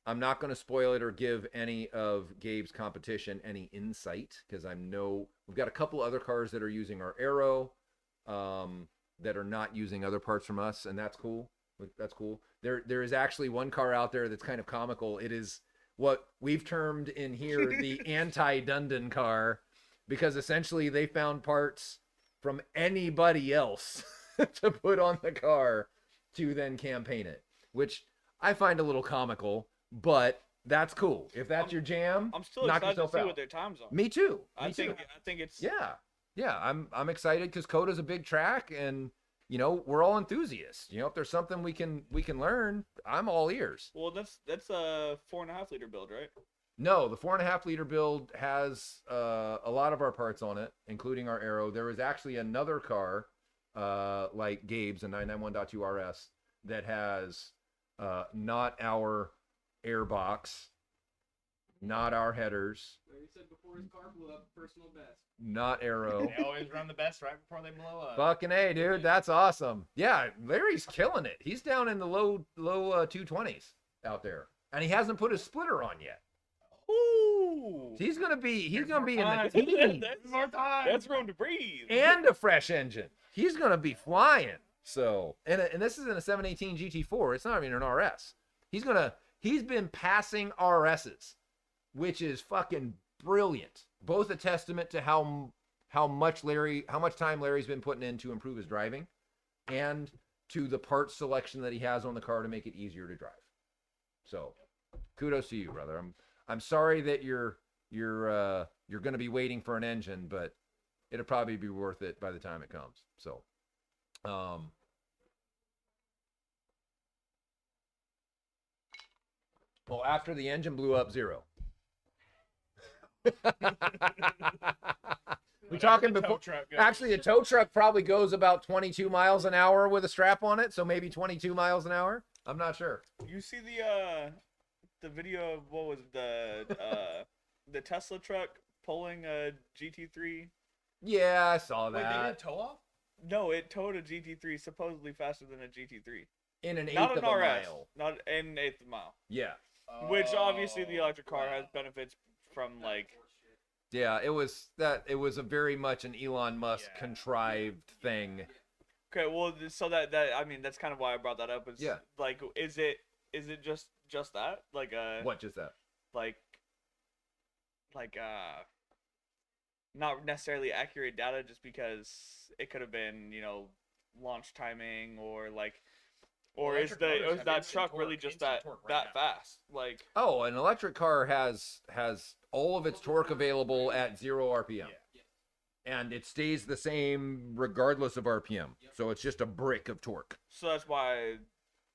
I'm not going to spoil it or give any of Gabe's competition any insight, because we've got a couple other cars that are using our aero that are not using other parts from us, and that's cool. That's cool. There is actually one car out there that's kind of comical. It is what we've termed in here the anti-Dundon car, because essentially they found parts from anybody else to put on the car to then campaign it, which I find a little comical. But that's cool. If that's your jam, I'm still excited to see what their times are. Me too. I think it's yeah. I'm excited because COTA's a big track, and we're all enthusiasts. If there's something we can learn, I'm all ears. Well, that's a 4.5 liter build, right? No, the 4.5 liter build has a lot of our parts on it, including our aero. There is actually another car, like Gabe's, a 991.2 RS, that has not our airbox, not our headers. Larry said before his car blew up, personal best. Not aero. They always run the best right before they blow up. Fucking A, dude. That's awesome. Yeah, Larry's killing it. He's down in the low 220s out there. And he hasn't put his splitter on yet. Ooh. He's gonna be in the team. That's room to breathe. And a fresh engine. He's gonna be flying. So, and this is in a 718 GT4. It's not even an RS. He's been passing RSs, which is fucking brilliant. Both a testament to how much time Larry's been putting in to improve his driving, and to the part selection that he has on the car to make it easier to drive. So, kudos to you, brother. I'm sorry that you're going to be waiting for an engine, but it'll probably be worth it by the time it comes. So, well, after the engine blew up, 0. We talking before? Actually, a tow truck probably goes about 22 miles an hour with a strap on it, so maybe 22 miles an hour. I'm not sure. You see the video of what was the Tesla truck pulling a GT3? Yeah, I saw Wait, that. they didn't tow off? No, it towed a GT3 supposedly faster than a GT3. In an eighth Not of an a RS, mile. not in an eighth of a mile. Yeah. Which obviously the electric car has benefits from, like. Yeah, it was a very much an Elon Musk contrived thing. Okay, well, so I mean, that's kind of why I brought that up. Is Yeah. like, is it just that like What just that? like like not necessarily accurate data just because it could have been launch timing or Electric motors is have that instant truck torque- really just instant that torque right now. fast? Like, Oh, an electric car has all of its torque available at 0 RPM. Yeah. And it stays the same regardless of RPM. So it's just a brick of torque. so that's why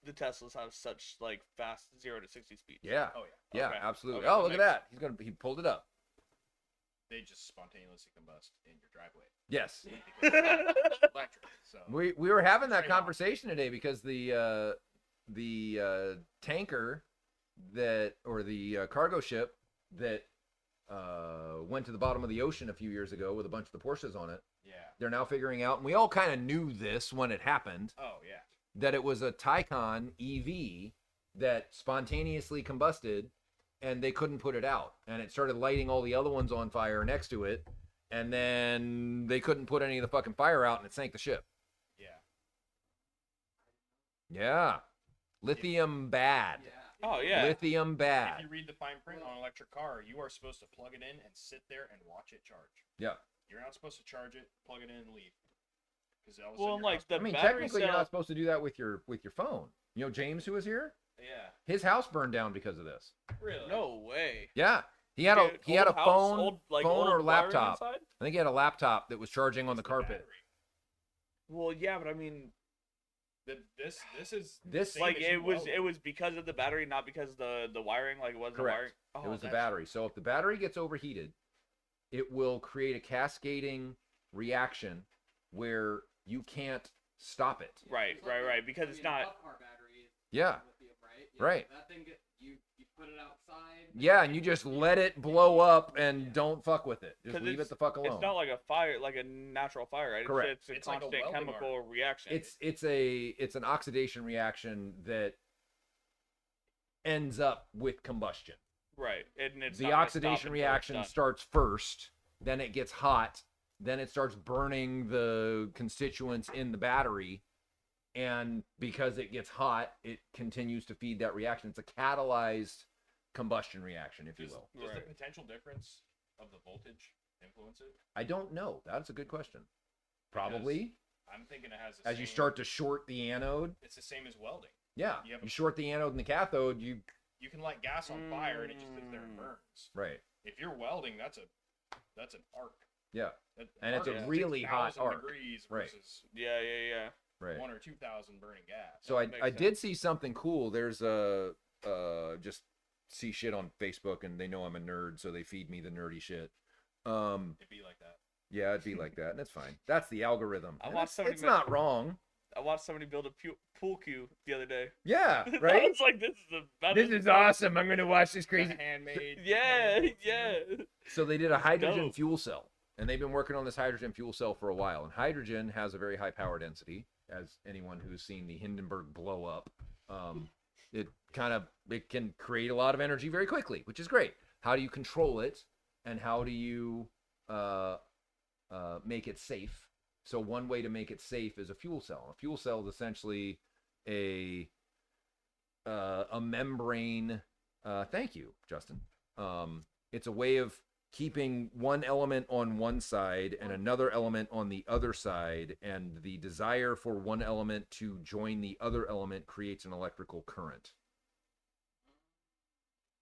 the Teslas have such like fast 0 to 60 speeds. Yeah. Oh yeah. Yeah, Okay. absolutely. Okay, Oh, that look at makes that. He pulled it up. They just spontaneously combust in your driveway. Yes. Because it's electric. So We were having that Straight on. conversation today because the tanker or the cargo ship that went to the bottom of the ocean a few years ago with a bunch of the Porsches on it. yeah. They're now figuring out, and we all kind of knew this when it happened, Oh yeah. that it was a Taycan EV that spontaneously combusted, and they couldn't put it out, and it started lighting all the other ones on fire next to it, and then they couldn't put any of the fucking fire out, and it sank the ship. Yeah. Yeah. Lithium bad. Yeah. Oh yeah. Lithium If bad. you read the fine print on an electric car, you are supposed to plug it in and sit there and watch it charge. Yeah. You're not supposed to charge it, plug it in, and leave. Because all of a Well, sudden like your the I mean, battery technically, you're cell. not supposed to do that with your phone. You know, James, who was here, yeah. his house burned down because of this. Really? No way. Yeah, he had a Dude, he had a old house, phone, old, like, phone old or wiring laptop. inside? I think he had a laptop that was charging on the It's carpet. battery. Well, yeah, but I mean, This is This- same like as you welding. it was because of the battery, not because the wiring. Like it was the Correct. wiring. Oh, It was the that's- battery. So if the battery gets overheated, it will create a cascading reaction where you can't stop it. Right, It's right, like right. Because I it's mean, not. butt car battery is Yeah. lithium, right? Right. That thing you put it outside. Yeah, and you just let it blow up and don't fuck with it. Just 'Cause leave it's- it the fuck alone. It's not like a fire, like a natural fire, right? Correct. It's a It's like a constant welding chemical reaction. It's an oxidation reaction that ends up with combustion. right, and it's The not gonna stop oxidation until it's reaction done. starts first, then it gets hot, then it starts burning the constituents in the battery, and because it gets hot, it continues to feed that reaction. It's a catalyzed combustion reaction, if you Does, will. does the Right. potential difference of the voltage influence it? I don't know. That's a good question. Probably. I'm thinking it has the As you same- start to short the anode, It's the same as welding. yeah, You have you a- short the anode and the cathode, you You can light gas on fire and it just sits there and burns. right. If you're welding, that's an arc. Yeah, An and it's arc a is really hot 6,000 arc. degrees Right. versus Yeah. right. 1 or 2,000 burning gas. So That makes I did see something cool. There's a just see shit on Facebook, and they know I'm a nerd, so they feed me the nerdy shit. It'd be like that. Yeah, it'd be like that, and it's fine. That's the algorithm. I And watched it's somebody not wrong. I watched somebody build a pool cue the other day. Yeah, I right. was like, this is the best. This is awesome. I'm gonna watch this The crazy. handmade. Yeah. So they did a hydrogen dope. fuel cell, and they've been working on this hydrogen fuel cell for a while. And hydrogen has a very high power density, as anyone who's seen the Hindenburg blow up. It can create a lot of energy very quickly, which is great. How do you control it, and how do you make it safe? So one way to make it safe is a fuel cell. A fuel cell is essentially a membrane. Thank you, Justin. It's a way of keeping one element on one side and another element on the other side, and the desire for one element to join the other element creates an electrical current.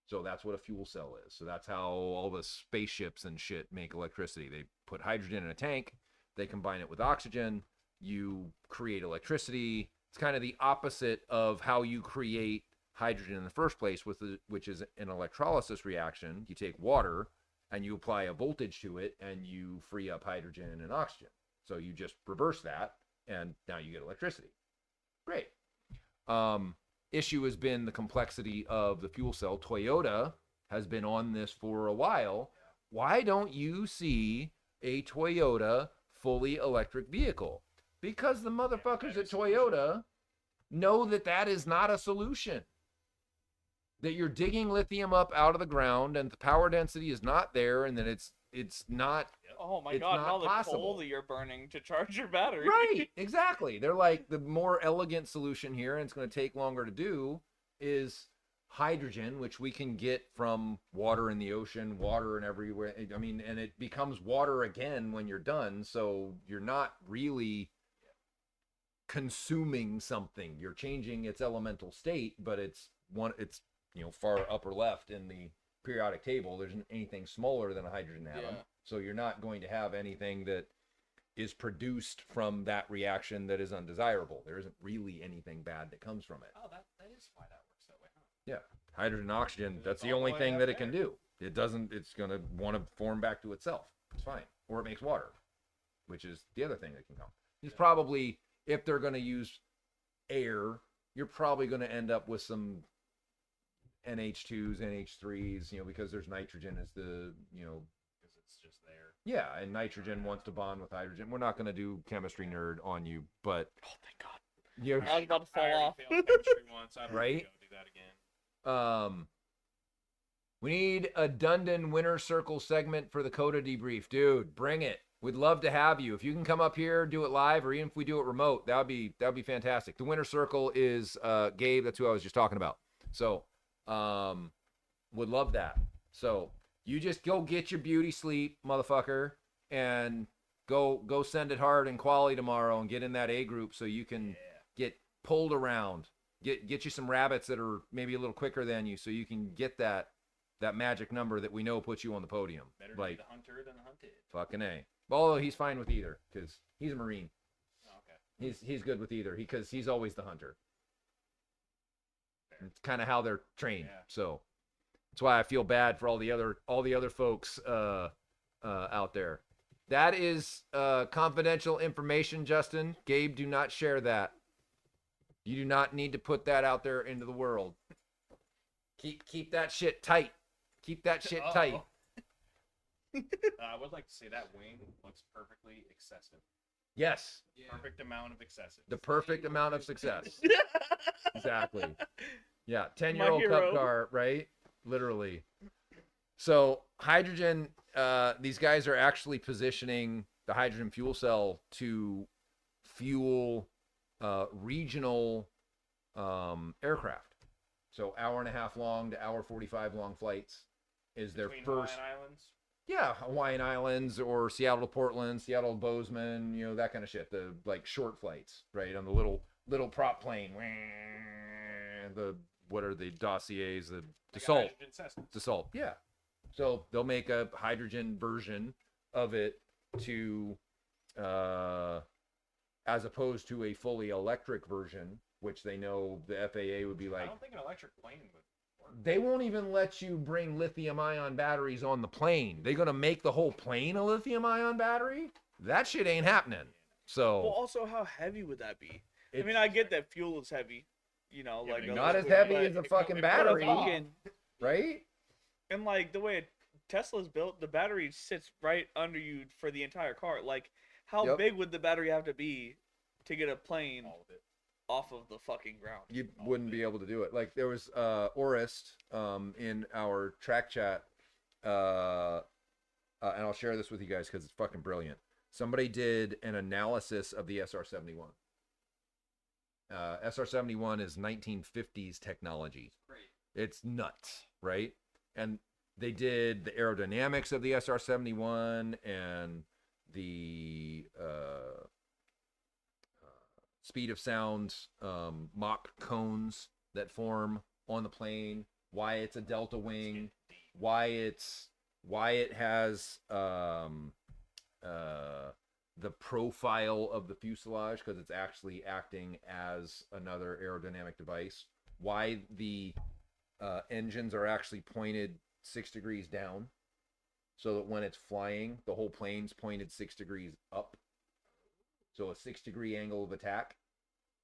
So that's what a fuel cell is. So that's how all the spaceships and shit make electricity. They put hydrogen in a tank, they combine it with oxygen, you create electricity. It's kind of the opposite of how you create hydrogen in the first place, which is an electrolysis reaction. You take water and you apply a voltage to it and you free up hydrogen and oxygen. So you just reverse that and now you get electricity. Great. Issue has been the complexity of the fuel cell. Toyota has been on this for a while. Why don't you see a Toyota fully electric vehicle? Because the motherfuckers at Toyota know that that is not a solution. That you're digging lithium up out of the ground and the power density is not there, and that it's it's not Oh my It's god, not and all the possible. coal that you're burning to charge your battery. right. Exactly. They're like the more elegant solution here, and it's going to take longer to do, is hydrogen, which we can get from water in the ocean, water and everywhere. I mean, and it becomes water again when you're done. So you're not really consuming something. You're changing its elemental state, but it's far upper left in the periodic table. There isn't anything smaller than a hydrogen atom. Yeah. So you're not going to have anything that is produced from that reaction that is undesirable. There isn't really anything bad that comes from it. Oh, that is why that works that way, huh? Yeah. Hydrogen and oxygen, It's that's the all only the way thing up that it can there. do. It doesn't, it's going to want to form back to itself. It's fine. Or it makes water, which is the other thing that can come. It's probably, if they're going to use air, you're probably going to end up with some NH2s, NH3s, because there's nitrogen as the, Because it's just there. yeah, and nitrogen wants to bond with hydrogen. We're not going to do chemistry nerd on you, but Oh, thank God. you I was about to I fall already off. failed chemistry once. I don't Right? need to go do that again. We need a Dundon winner circle segment for the COTA debrief. Dude, bring it. We'd love to have you. If you can come up here, do it live, or even if we do it remote, that'd be fantastic. The winner circle is Gabe. That's who I was just talking about. So, would love that. So you just go get your beauty sleep, motherfucker, and go send it hard and quality tomorrow and get in that A group so you can get pulled around. Get you some rabbits that are maybe a little quicker than you so you can get that magic number that we know puts you on the podium. Better be Like the hunter than the hunted. fucking A. Although he's fine with either because he's a Marine. Oh, okay. He's good with either because he's always the hunter. It's kind of how they're trained. Yeah. So that's why I feel bad for all the other folks out there. That is confidential information, Justin. Gabe, do not share that. You do not need to put that out there into the world. Keep that shit tight. Keep that shit tight. I would like to say that wing looks perfectly excessive. Yes, Yeah. Perfect amount of excessive. the perfect amount of success. Exactly. Yeah, My 10-year-old hero. cup car, right? Literally. So hydrogen, these guys are actually positioning the hydrogen fuel cell to fuel regional aircraft. So 1.5 long to 1.45 long flights is their Between first. Hawaiian Islands. Yeah, Hawaiian Islands or Seattle to Portland, Seattle to Bozeman, that kind of shit. The like short flights, right? On the little prop plane. What are the dossiers? The Like a Dassault. hydrogen Cessna. Dassault. Yeah. So they'll make a hydrogen version of it to, as opposed to a fully electric version, which they know the FAA would be I like, don't think an electric plane would work. they won't even let you bring lithium-ion batteries on the plane. They're gonna make the whole plane a lithium-ion battery? That shit ain't happening. So Well, also, how heavy would that be? I it's mean, I get that fuel is heavy, Yeah, like but a not as liquid, heavy but- as a it fucking go- it but a battery, fucking- right? and like the way Tesla's built, the battery sits right under you for the entire car. Like, how Yep. big would the battery have to be to get a plane All of it. off of the fucking ground? You wouldn't be able to do it. Like there was Orist in our track chat, and I'll share this with you guys because it's fucking brilliant. Somebody did an analysis of the SR-71. SR-71 is 1950s technology. Great. It's nuts, right? And they did the aerodynamics of the SR-71 and the speed of sound Mach cones that form on the plane, why it's a delta wing, why it has the profile of the fuselage because it's actually acting as another aerodynamic device, why the engines are actually pointed 6 degrees down so that when it's flying the whole plane's pointed 6 degrees up, so a 6-degree angle of attack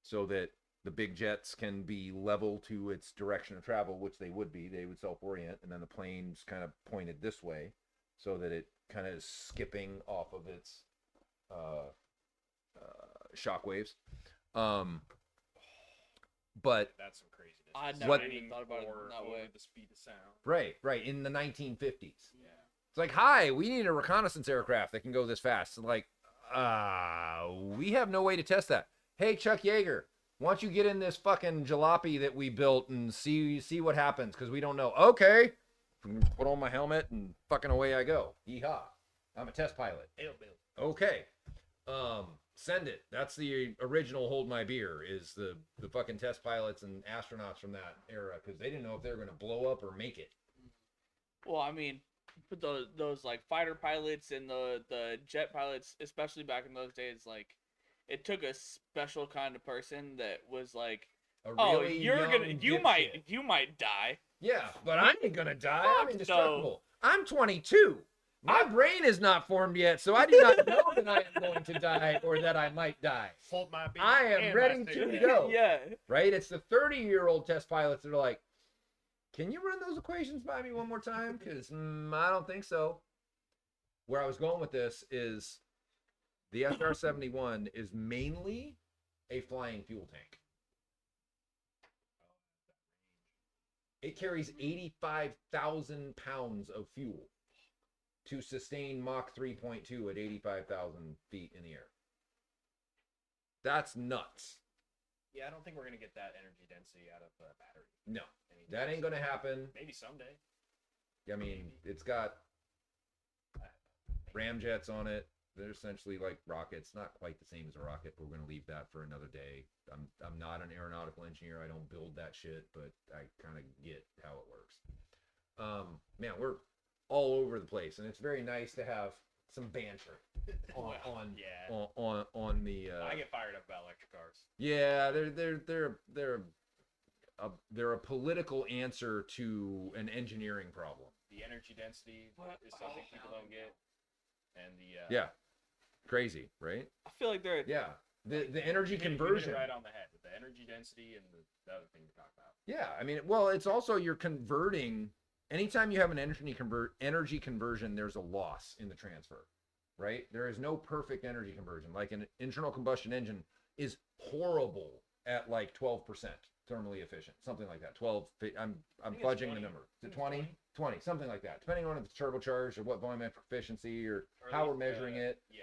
so that the big jets can be level to its direction of travel, which they would self-orient, and then the plane's kind of pointed this way so that it kind of is skipping off of its shock waves. But That's some craziness. I It's never What- even thought about it or that over way. the speed of sound. right in the 1950s. Yeah. It's like, hi, we need a reconnaissance aircraft that can go this fast. And like, we have no way to test that. Hey, Chuck Yeager, why don't you get in this fucking jalopy that we built and see what happens? Because we don't know. Okay. Put on my helmet and fucking away I go. Yeehaw. I'm a test pilot. Okay. Send it. That's the original Hold My Beer, is the fucking test pilots and astronauts from that era, because they didn't know if they were going to blow up or make it. Well, I mean, but those like fighter pilots and the jet pilots, especially back in those days, like it took a special kind of person that was like, A really young you dipshit. might die. Yeah, but I ain't gonna die. I'm Fuck indestructible. I'm 22. My brain is not formed yet, so I do not know that I am going to die or that I might die. Hold my beer I am and ready my to cigarette. go. Yeah. Right? It's the 30-year-old test pilots that are like, can you run those equations by me one more time? Because I don't think so. Where I was going with this is the SR-71 is mainly a flying fuel tank. It carries 85,000 pounds of fuel to sustain Mach 3.2 at 85,000 feet in the air. That's nuts. Yeah, I don't think we're gonna get that energy density out of a battery. No, anytime that ain't soon. gonna happen. Maybe someday. I mean, it's got ramjets on it. They're essentially like rockets, not quite the same as a rocket, but we're gonna leave that for another day. I'm not an aeronautical engineer. I don't build that shit, but I kind of get how it works. Man, we're all over the place, and it's very nice to have some banter on the. I get fired up about electric cars. Yeah, they're a political answer to an engineering problem. The energy density is something people don't get, and the Yeah, crazy, right? I feel like they're Yeah, the energy you hit it conversion. right on the head with the energy density and the other thing we talked about. Yeah, I mean, well, it's also you're converting. Anytime you have an energy conversion, there's a loss in the transfer, right? There is no perfect energy conversion. Like an internal combustion engine is horrible at like 12% thermally efficient, something like that. 12. I'm think it's fudging 20. the number. Is I it think it's 20? 20, something like that. Depending on if it's turbocharged or what volumetric efficiency or Or at how we're least, measuring it. Yeah,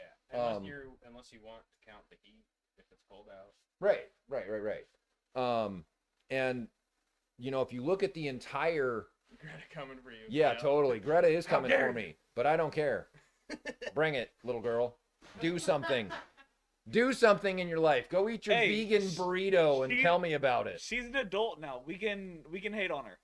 unless you want to count the heat if it's cold out. Right. And you know, if you look at the entire. Greta coming for you. Yeah, you know? totally. Greta is How coming dare for me, but I don't care. Bring it, little girl. Do something. Do something in your life. Go eat your Hey, vegan burrito and she- tell me about it. she's an adult now. We can hate on her.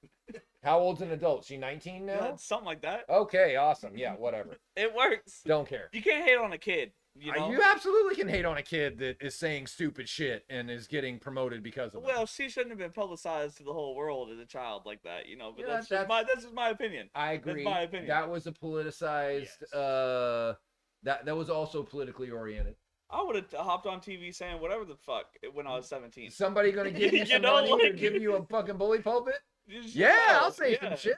How old's an adult? She 19 now? Yeah, something like that. Okay, awesome. Yeah, whatever. It works. Don't care. You can't hate on a kid. You know. You absolutely can hate on a kid that is saying stupid shit and is getting promoted because of it. Well, she shouldn't have been publicized to the whole world as a child like that, you know. But Yeah, that's just my opinion. I agree. my opinion. That was a politicized. Yes. That was also politically oriented. I would have hopped on TV saying whatever the fuck when I was 17. Is somebody gonna give you You some know, money or like- give you a fucking bully pulpit? Just- Yeah, oh, I'll say yeah. some shit.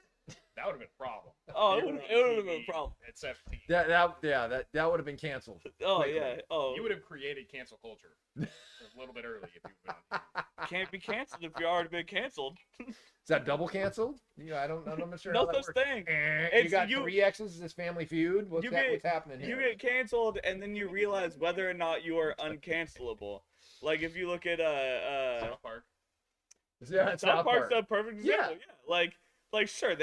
That would have been a problem. Oh, You it were would on have been a TV problem. At 17. That would have been canceled. Oh quickly. yeah. Oh, You would have created cancel culture a little bit early if you would have been on TV. can't be canceled if you already been canceled. Is that double canceled? Yeah, I'm not sure. No how that such works. thing. You It's- got you- 3 X's. Is this Family Feud? What's You what's happening You here? get canceled, and then you realize whether or not you are uncancelable. Like if you look at South Park. Yeah, South Park's Park. a perfect example. Yeah. Like sure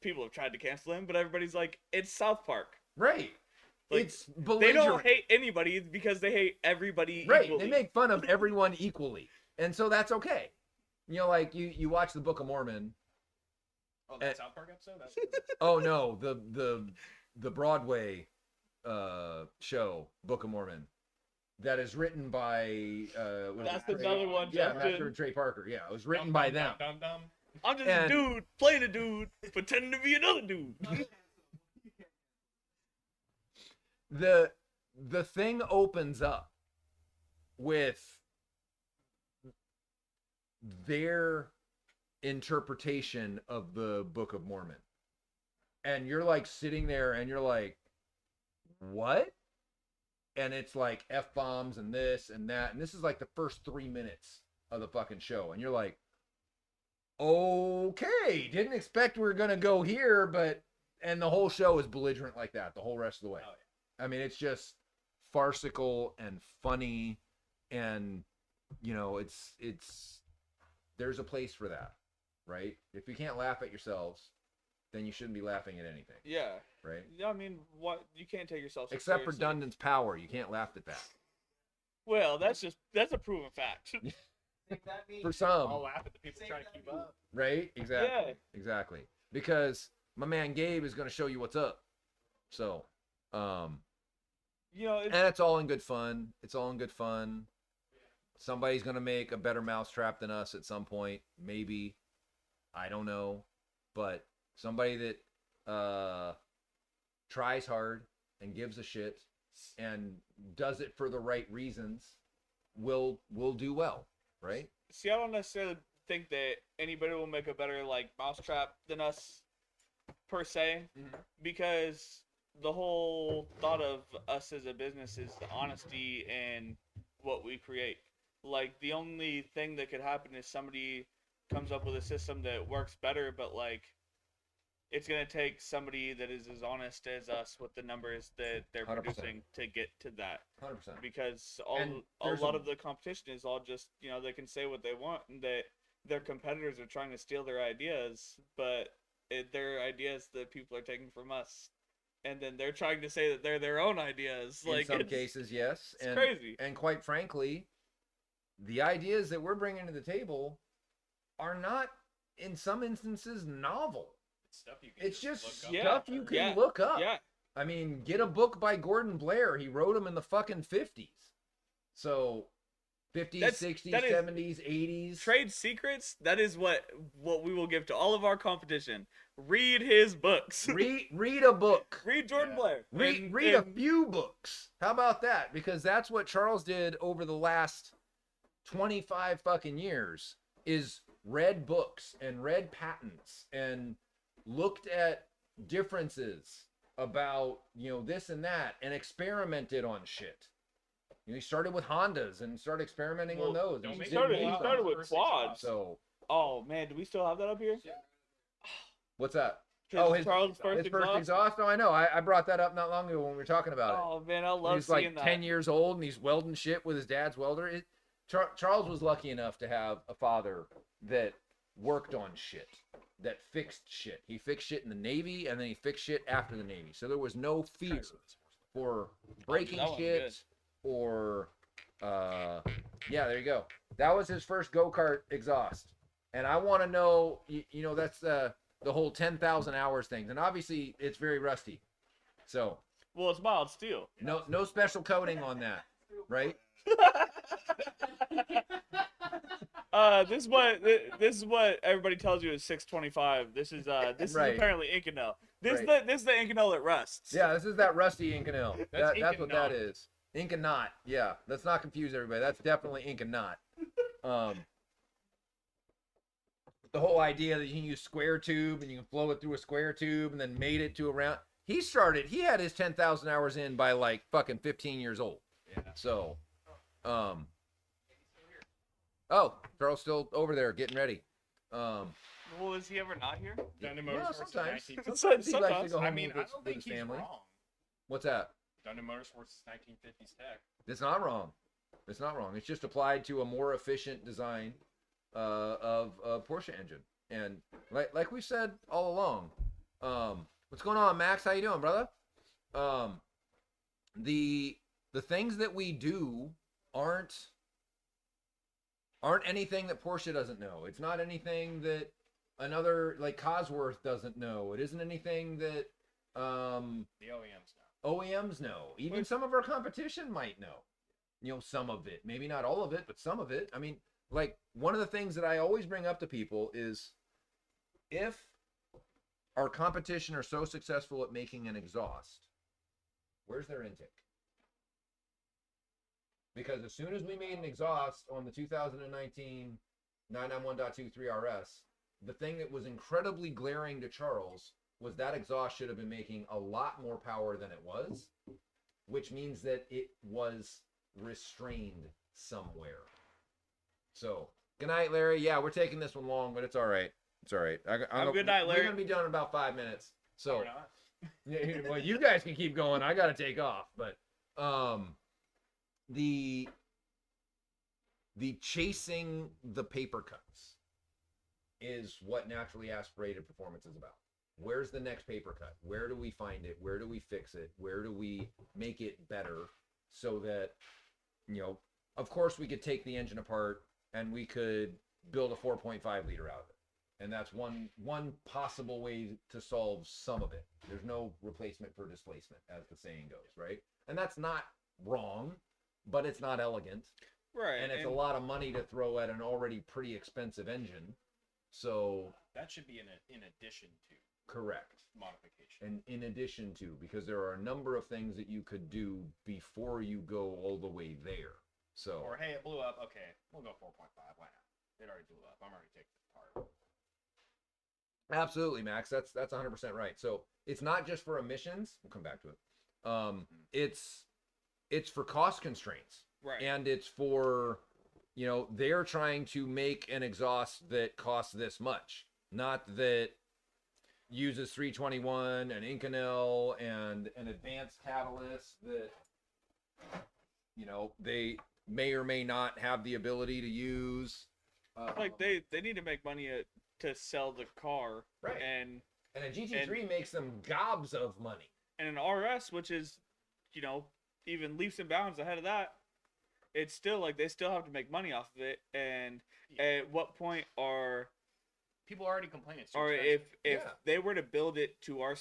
people have tried to cancel him, but everybody's like, it's South Park. Right. Like, It's They belligerent. don't hate anybody because they hate everybody Right. equally. They make fun of everyone equally, and so that's okay. You know, like you watch the Book of Mormon. Oh, that South Park episode? That's Oh no, the Broadway show Book of Mormon that is written by what is That's it, Trey- another one, Yeah, Justin. Master and Trey Parker. Yeah, it was written by them. Dum. I'm just And- a dude playing a dude, pretending to be another dude. The thing opens up with their interpretation of the Book of Mormon. And you're like sitting there and you're like, what? And it's like F-bombs and this and that. And this is like the first 3 minutes of the fucking show. And you're like, okay, didn't expect we were going to go here, but and the whole show is belligerent like that the whole rest of the way. Oh, yeah. I mean, it's just farcical and funny, and you know, it's there's a place for that, right? If you can't laugh at yourselves, then you shouldn't be laughing at anything, Yeah. right? Yeah, I mean, what you can't take yourself so Except for seriously. Dundon's power, you can't laugh at that. Well, that's a proven fact. Think that means For some, I'll laugh at the people trying to keep up. right? Exactly. Yeah. Exactly. Because my man Gabe is going to show you what's up. So, You know, and it's all in good fun. It's all in good fun. Somebody's going to make a better mousetrap than us at some point. Maybe. I don't know. But somebody that tries hard and gives a shit and does it for the right reasons will do well, right? see, I don't necessarily think that anybody will make a better like mousetrap than us, per se, because the whole thought of us as a business is the honesty in what we create. Like the only thing that could happen is somebody comes up with a system that works better, but like it's gonna take somebody that is as honest as us with the numbers that they're 100%. producing to get to that. 100%. Because And a there's lot a- of the competition is all just, you know, they can say what they want and that their competitors are trying to steal their ideas, but they're ideas that people are taking from us, and then they're trying to say that they're their own ideas. In Like some it's cases, yes. it's crazy. And quite frankly, the ideas that we're bringing to the table are not, in some instances, novel. It's stuff you can It's just look up. Yeah. stuff you can Yeah. look up. Yeah, I mean, get a book by Gordon Blair. He wrote them in the fucking 50s. So 50s, That's- 60s, that is- 70s, 80s. trade secrets. That is what we will give to all of our competition. Read his books. Read a book. Read Jordan Yeah. Blair. Read a few books. How about that? Because that's what Charles did over the last 25 fucking years, is read books and read patents and looked at differences about, you know, this and that, and experimented on shit. You know, he started with Hondas and started experimenting on Well, those. don't He make did started- Nissan. he started with First quads. So Oh man, do we still have that up here? what's that? His Charles' first His first exhaust. exhaust? Oh, I know. I brought that up not long ago when we were talking about it. Oh man, I When love he's like seeing 10 that. years old and he's welding shit with his dad's welder. Charles was lucky enough to have a father that worked on shit, that fixed shit. He fixed shit in the Navy, and then he fixed shit after the Navy. So there was no fear for breaking that one's shit or, yeah, there you go. That was his first go-kart exhaust. And I want to know, you know, that's the whole 10,000 hours thing. And obviously it's very rusty. So Well, it's mild steel. no special coating on that, right? This is what everybody tells you is 625. This is Right. apparently Inconel. This Right. is the Inconel that rusts. Yeah, this is that rusty Inconel. That's That's what that Inconel. is. Inconot. Yeah, let's not confuse everybody. That's definitely Inconot. The whole idea that you can use square tube and you can flow it through a square tube and then made it to a round. He had his 10,000 hours in by like fucking 15 years old. Yeah. So, oh, Charles still over there getting ready. Well, is he ever not here? Dundon Well, Motorsports is sometimes. 1950s. Sometimes he likes to Sometimes. go home I mean, with I his, don't with think his he's family. wrong. What's that? Dundon Motorsports is 1950s tech. It's not wrong. It's not wrong. It's just applied to a more efficient design of a Porsche engine. And like we said all along, what's going on, Max? How you doing, brother? The things that we do aren't anything that Porsche doesn't know. It's not anything that another like Cosworth doesn't know. It isn't anything that The OEMs now. OEMs know. Even some of our competition might know. You know, some of it. Maybe not all of it, but some of it. I mean, like, one of the things that I always bring up to people is if our competition are so successful at making an exhaust, where's their intake? Because as soon as we made an exhaust on the 2019 991.23 RS, the thing that was incredibly glaring to Charles was that exhaust should have been making a lot more power than it was, which means that it was restrained somewhere. So, good night, Larry. Yeah, we're taking this one long, but it's all right. It's all right. Have a good night, Larry. We're going to be done in about 5 minutes. So, Or not. yeah, well, you guys can keep going. I got to take off. But the chasing the paper cuts is what naturally aspirated performance is about. Where's the next paper cut? Where do we find it? Where do we fix it? Where do we make it better so that, of course we could take the engine apart and we could build a 4.5 liter out of it. And that's one possible way to solve some of it. There's no replacement for displacement, as the saying goes, right? And that's not wrong, but it's not elegant. Right. And it's a lot of money to throw at an already pretty expensive engine. So That should be in addition to correct. modification. And in addition to, because there are a number of things that you could do before you go all the way there. So Or hey, it blew up. Okay, we'll go 4.5. Why not? It already blew up. I'm already taking it apart. absolutely, Max. That's 100% right. So it's not just for emissions. We'll come back to it. It's for cost constraints. Right. And it's for, they're trying to make an exhaust that costs this much, not that uses 321 and Inconel and an advanced catalyst that, they may or may not have the ability to use. Like they need to make money to sell the car. Right. And a GT3 makes them gobs of money. and an RS, which is, even leaps and bounds ahead of that. It's still like they still have to make money off of it. And at what point are People already complain it's too or expensive. if Yeah. they were to build it to our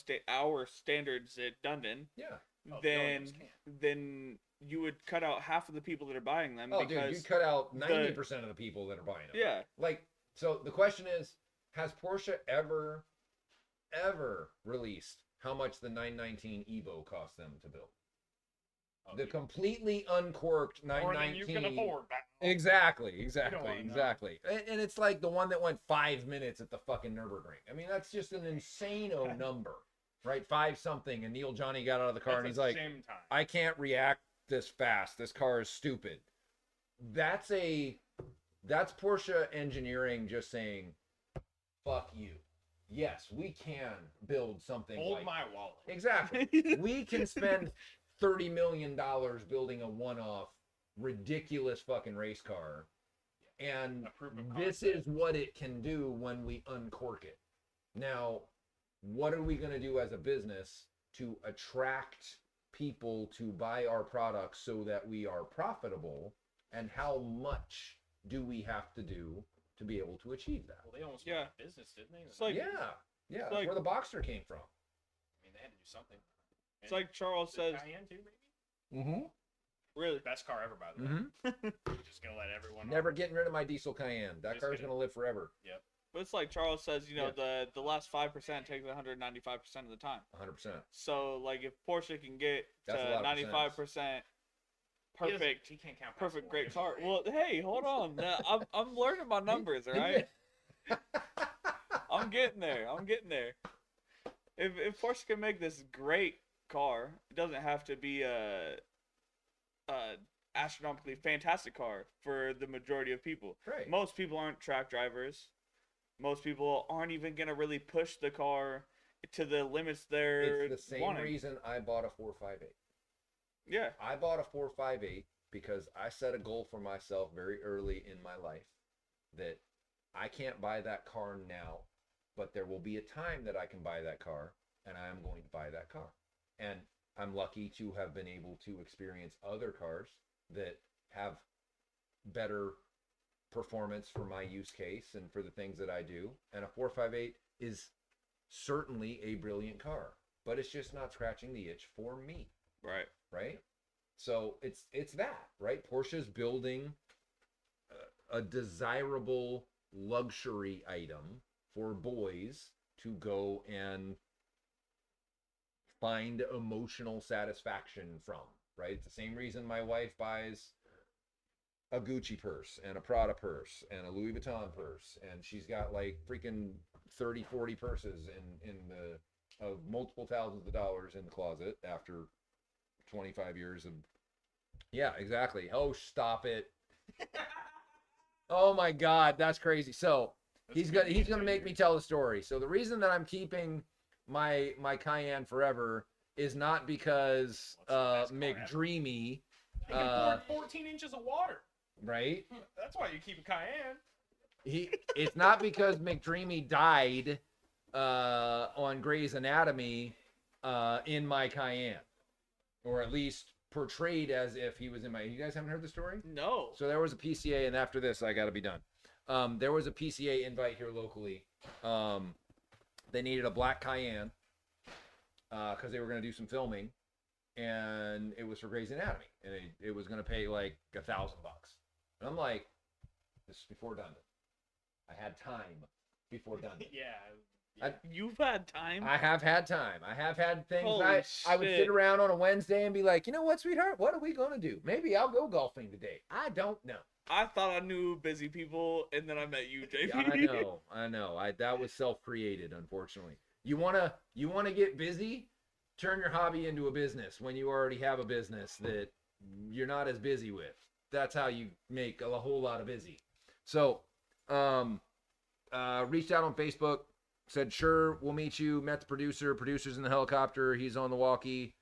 standards at Dundon, Yeah. Oh, then Dundon's can. then you would cut out half of the people that are buying them Oh, because dude, you cut out 90% of the people that are buying them. yeah. Like, so the question is, has Porsche ever released how much the 919 Evo cost them to build? Oh, The you- completely uncorked more than you 919. can afford. Exactly. wanna know. Exactly. And it's like the one that went 5 minutes at the fucking Nürburgring. I mean, that's just an insane-o number, right? 5 something. And Neil Johnny got out of the car and he's like, same time. I can't react this fast. This car is stupid. That's Porsche engineering just saying, fuck you. Yes, we can build something Hold like my wallet. exactly. We can spend $30 million building a one-off ridiculous fucking race car, and A proof of this concept. is what it can do when we uncork it. Now, what are we going to do as a business to attract people to buy our products so that we are profitable, and how much do we have to do to be able to achieve that? Well, they almost Yeah. went out of business, didn't they? It's like Yeah, that's like- where the Boxster came from. I mean, they had to do something. it's like Charles The says. Cayenne too, maybe. Mm-hmm. Really, Best car ever, by the way. Mm-hmm. Just gonna let everyone know. Never getting rid of my diesel Cayenne. That Just car's kidding. going to live forever. but it's like Charles says. Yeah. The last 5% takes 195% of the time. 100%. So like if Porsche can get That's a to lot of 95% He doesn't- perfect, He can't count. past perfect, 40. great car. Well, hey, hold on. I'm learning my numbers, all right? I'm getting there. If Porsche can make this great car, it doesn't have to be a astronomically fantastic car for the majority of people. Right. Most people aren't track drivers. Most people aren't even gonna really push the car to the limits they're It's the same wanting. reason I bought a 458. Yeah. I bought a 458 because I set a goal for myself very early in my life that I can't buy that car now, but there will be a time that I can buy that car, and I am going to buy that car. And I'm lucky to have been able to experience other cars that have better performance for my use case and for the things that I do. And a 458 is certainly a brilliant car, but it's just not scratching the itch for me. Right. Right? So it's that, right? Porsche's building a desirable luxury item for boys to go and find emotional satisfaction from, right? It's the same reason my wife buys a Gucci purse and a Prada purse and a Louis Vuitton purse, and she's got like freaking 30, 40 purses in the of multiple thousands of dollars in the closet after 25 years of yeah, exactly. Oh, stop it. Oh my god, that's crazy. So he's gonna make me tell the story. So the reason that I'm keeping my Cayenne forever is not because What's the best car ever? McDreamy, You can afford 14 inches of water. right? That's why you keep a Cayenne. It's not because McDreamy died on Grey's Anatomy in my Cayenne, or at least portrayed as if he was in my. You guys haven't heard the story? No. So there was a PCA, and after this, I got to be done. There was a PCA invite here locally. They needed a black Cayenne because they were going to do some filming, and it was for Grey's Anatomy, and it was going to pay like $1,000. And I'm like, this is before Dundon. I had time before Dundon. Yeah. You've had time. I have had time. I have had things. Holy I would sit shit. around on a Wednesday and be like, you know what, sweetheart? What are we going to do? Maybe I'll go golfing today. I don't know. I thought I knew busy people, and then I met you, JP. Yeah, I know. That was self-created, unfortunately. You wanna get busy? Turn your hobby into a business when you already have a business that you're not as busy with. That's how you make a whole lot of busy. So, reached out on Facebook, said, sure, we'll meet you. Met the producer. Producer's in the helicopter. He's on the walkie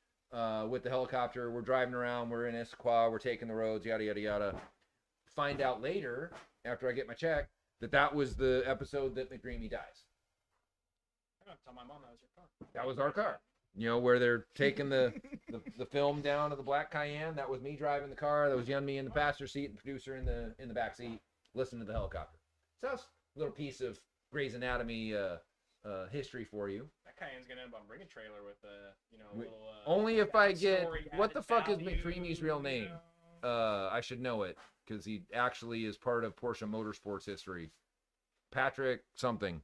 with the helicopter. We're driving around. We're in Issaquah. We're taking the roads, yada, yada, yada. Find out later, after I get my check, that was the episode that McDreamy dies. I'm gonna tell my mom that was your car. That was our car. You know, where they're taking the film down to the black Cayenne. That was me driving the car. That was young me in the passenger seat and the producer in the back seat, listening to the helicopter. So that's a little piece of Grey's Anatomy history for you. That Cayenne's gonna end up on Bring a Trailer with a little. Only if I get story what the added fuck is value, McDreamy's real name? you know? I should know it because he actually is part of Porsche Motorsports history. Patrick something.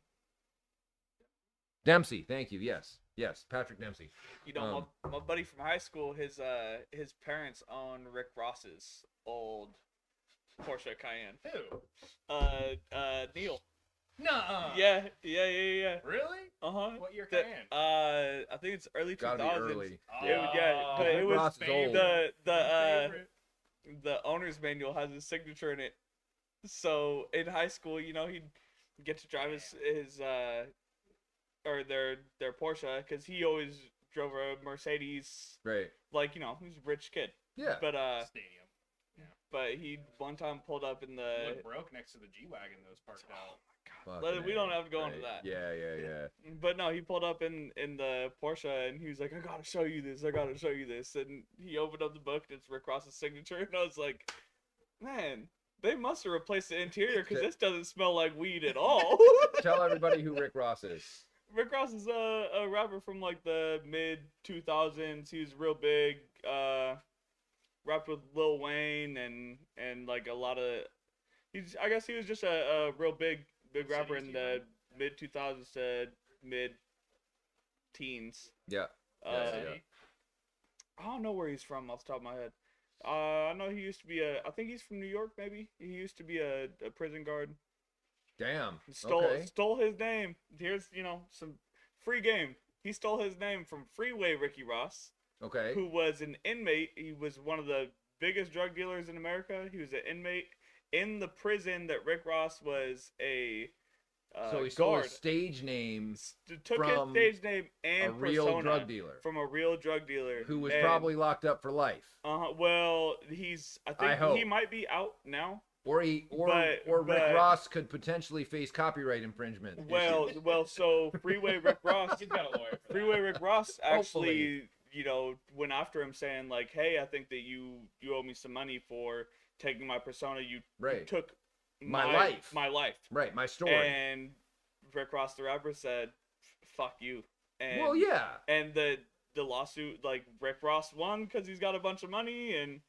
Dempsey, thank you. Yes, Patrick Dempsey. You know, my buddy from high school, his parents own Rick Ross's old Porsche Cayenne. Who? Neil. Nuh-uh. Yeah. Really? Uh-huh. What year Cayenne? I think it's early 2000s. Gotta be early. Yeah, but it Rick was Ross is old. the owner's manual has his signature in it. So in high school, you know, he'd get to drive his or their Porsche because he always drove a Mercedes. Right. Like, you know, he's a rich kid. Yeah. But Stadium. but he one time pulled up in the. Wood broke next to the G-Wagon that was parked out. Fucking We don't A. have to go into Right. that. Yeah. But no, he pulled up in the Porsche and he was like, I gotta show you this. And he opened up the book and it's Rick Ross's signature. And I was like, man, they must have replaced the interior because this doesn't smell like weed at all. Tell everybody who Rick Ross is. Rick Ross is a rapper from like the mid 2000s. He was real big. Rapped with Lil Wayne and like a lot of. I guess he was just a real big rapper in the mid 2000s to mid teens. Yeah. I don't know where he's from off the top of my head. I know he used to be I think he's from New York. Maybe he used to be a prison guard. Damn. Stole his name. Here's some free game. He stole his name from Freeway Ricky Ross, Okay. who was an inmate. He was one of the biggest drug dealers in America. He was an inmate in the prison that Rick Ross was a So he stole guard. his stage name Took from his stage name and a real persona drug dealer from a real drug dealer who was and, probably locked up for life. well, I think hope. he might be out now. Or Rick Ross could potentially face copyright infringement. issues. So Freeway Rick Ross, He's got a lawyer for that. Freeway Rick Ross actually, Hopefully. went after him saying like, hey, I think that you owe me some money for taking my persona. You took My life. Right, my story. And Rick Ross, the rapper, said, fuck you. And, well, yeah. And the lawsuit, like, Rick Ross won because he's got a bunch of money, and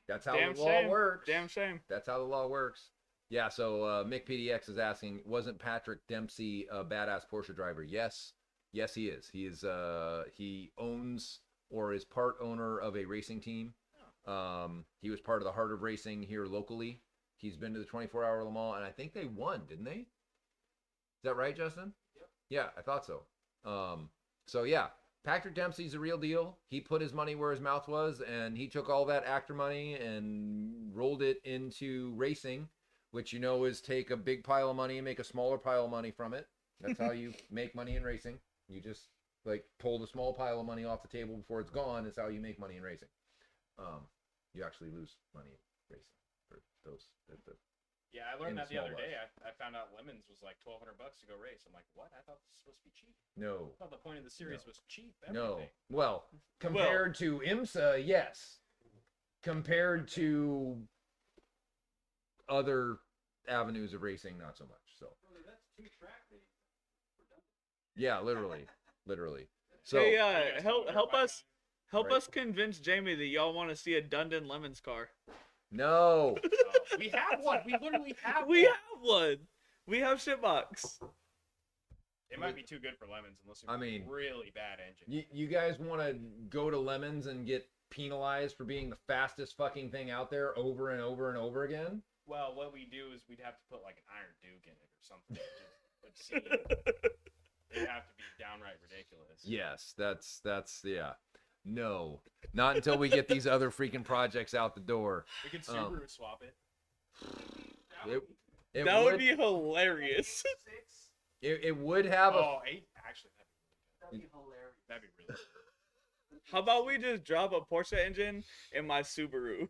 That's how the law works. Damn shame. That's how the law works. Yeah, so Mick PDX is asking, wasn't Patrick Dempsey a badass Porsche driver? Yes, he is. He is. He owns or is part owner of a racing team. He was part of the Heart of Racing here locally. He's been to the 24-hour Le Mans, and I think they won, didn't they? Is that right, Justin? Yep. Yeah, I thought so. So yeah, Patrick Dempsey's a real deal. He put his money where his mouth was, and he took all that actor money and rolled it into racing, which is take a big pile of money and make a smaller pile of money from it. That's how you make money in racing. You just like pull the small pile of money off the table before it's gone. Is how you make money in racing. You actually lose money in racing for those. Yeah, I learned In that the small other day. lots. I found out Lemons was like $1,200 to go race. I'm like, what? I thought this was supposed to be cheap. No. I thought the point of the series was cheap. No. Everything. Well, compared to IMSA, yes. Compared to other avenues of racing, not so much. So. That's 2 track days. Yeah, literally. So Hey, you guys help don't help know us help Right. us convince Jamie that y'all want to see a Dundon Lemons car. no. We have one. We literally have We one. have one. We have shitbox. It might be too good for Lemons unless you have I mean, a really bad engine. You guys want to go to Lemons and get penalized for being the fastest fucking thing out there over and over and over again? Well, what we do is we'd have to put like an Iron Duke in it or something. It just would seem it'd have to be downright ridiculous. Yes, that's yeah. No, not until we get these other freaking projects out the door. We could Subaru swap it. It That would would be hilarious. it would have a Oh, 8? Actually, That'd be hilarious. that'd be really good. How about we just drop a Porsche engine in my Subaru?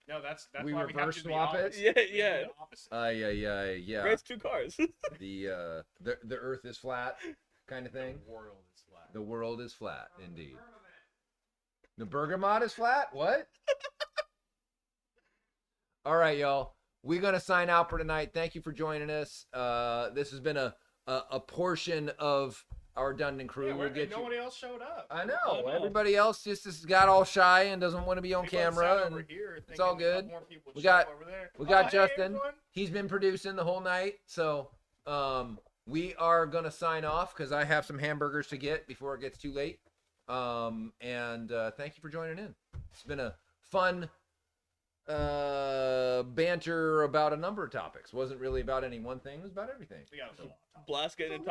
No, that's We why reverse we have to swap it? Yeah, We do yeah. the opposite. yeah. Race 2 cars. The Earth is flat kind of thing. The world is flat. The world is flat, indeed. The Bergamot is flat? What? All right, y'all. We're going to sign out for tonight. Thank you for joining us. This has been a portion of our Dundon crew. Yeah, We'll get you. nobody else showed up. I know. I know. Everybody else just got all shy and doesn't want to be on We both sat camera. over And here it's thinking all a good. couple more people would We show got- up over there. we got Hey, Justin. everyone. he's been producing the whole night. So we are going to sign off because I have some hamburgers to get before it gets too late. And thank you for joining in. It's been a fun banter about a number of topics. Wasn't really about any one thing. It was about everything. We got a lot of Blast getting into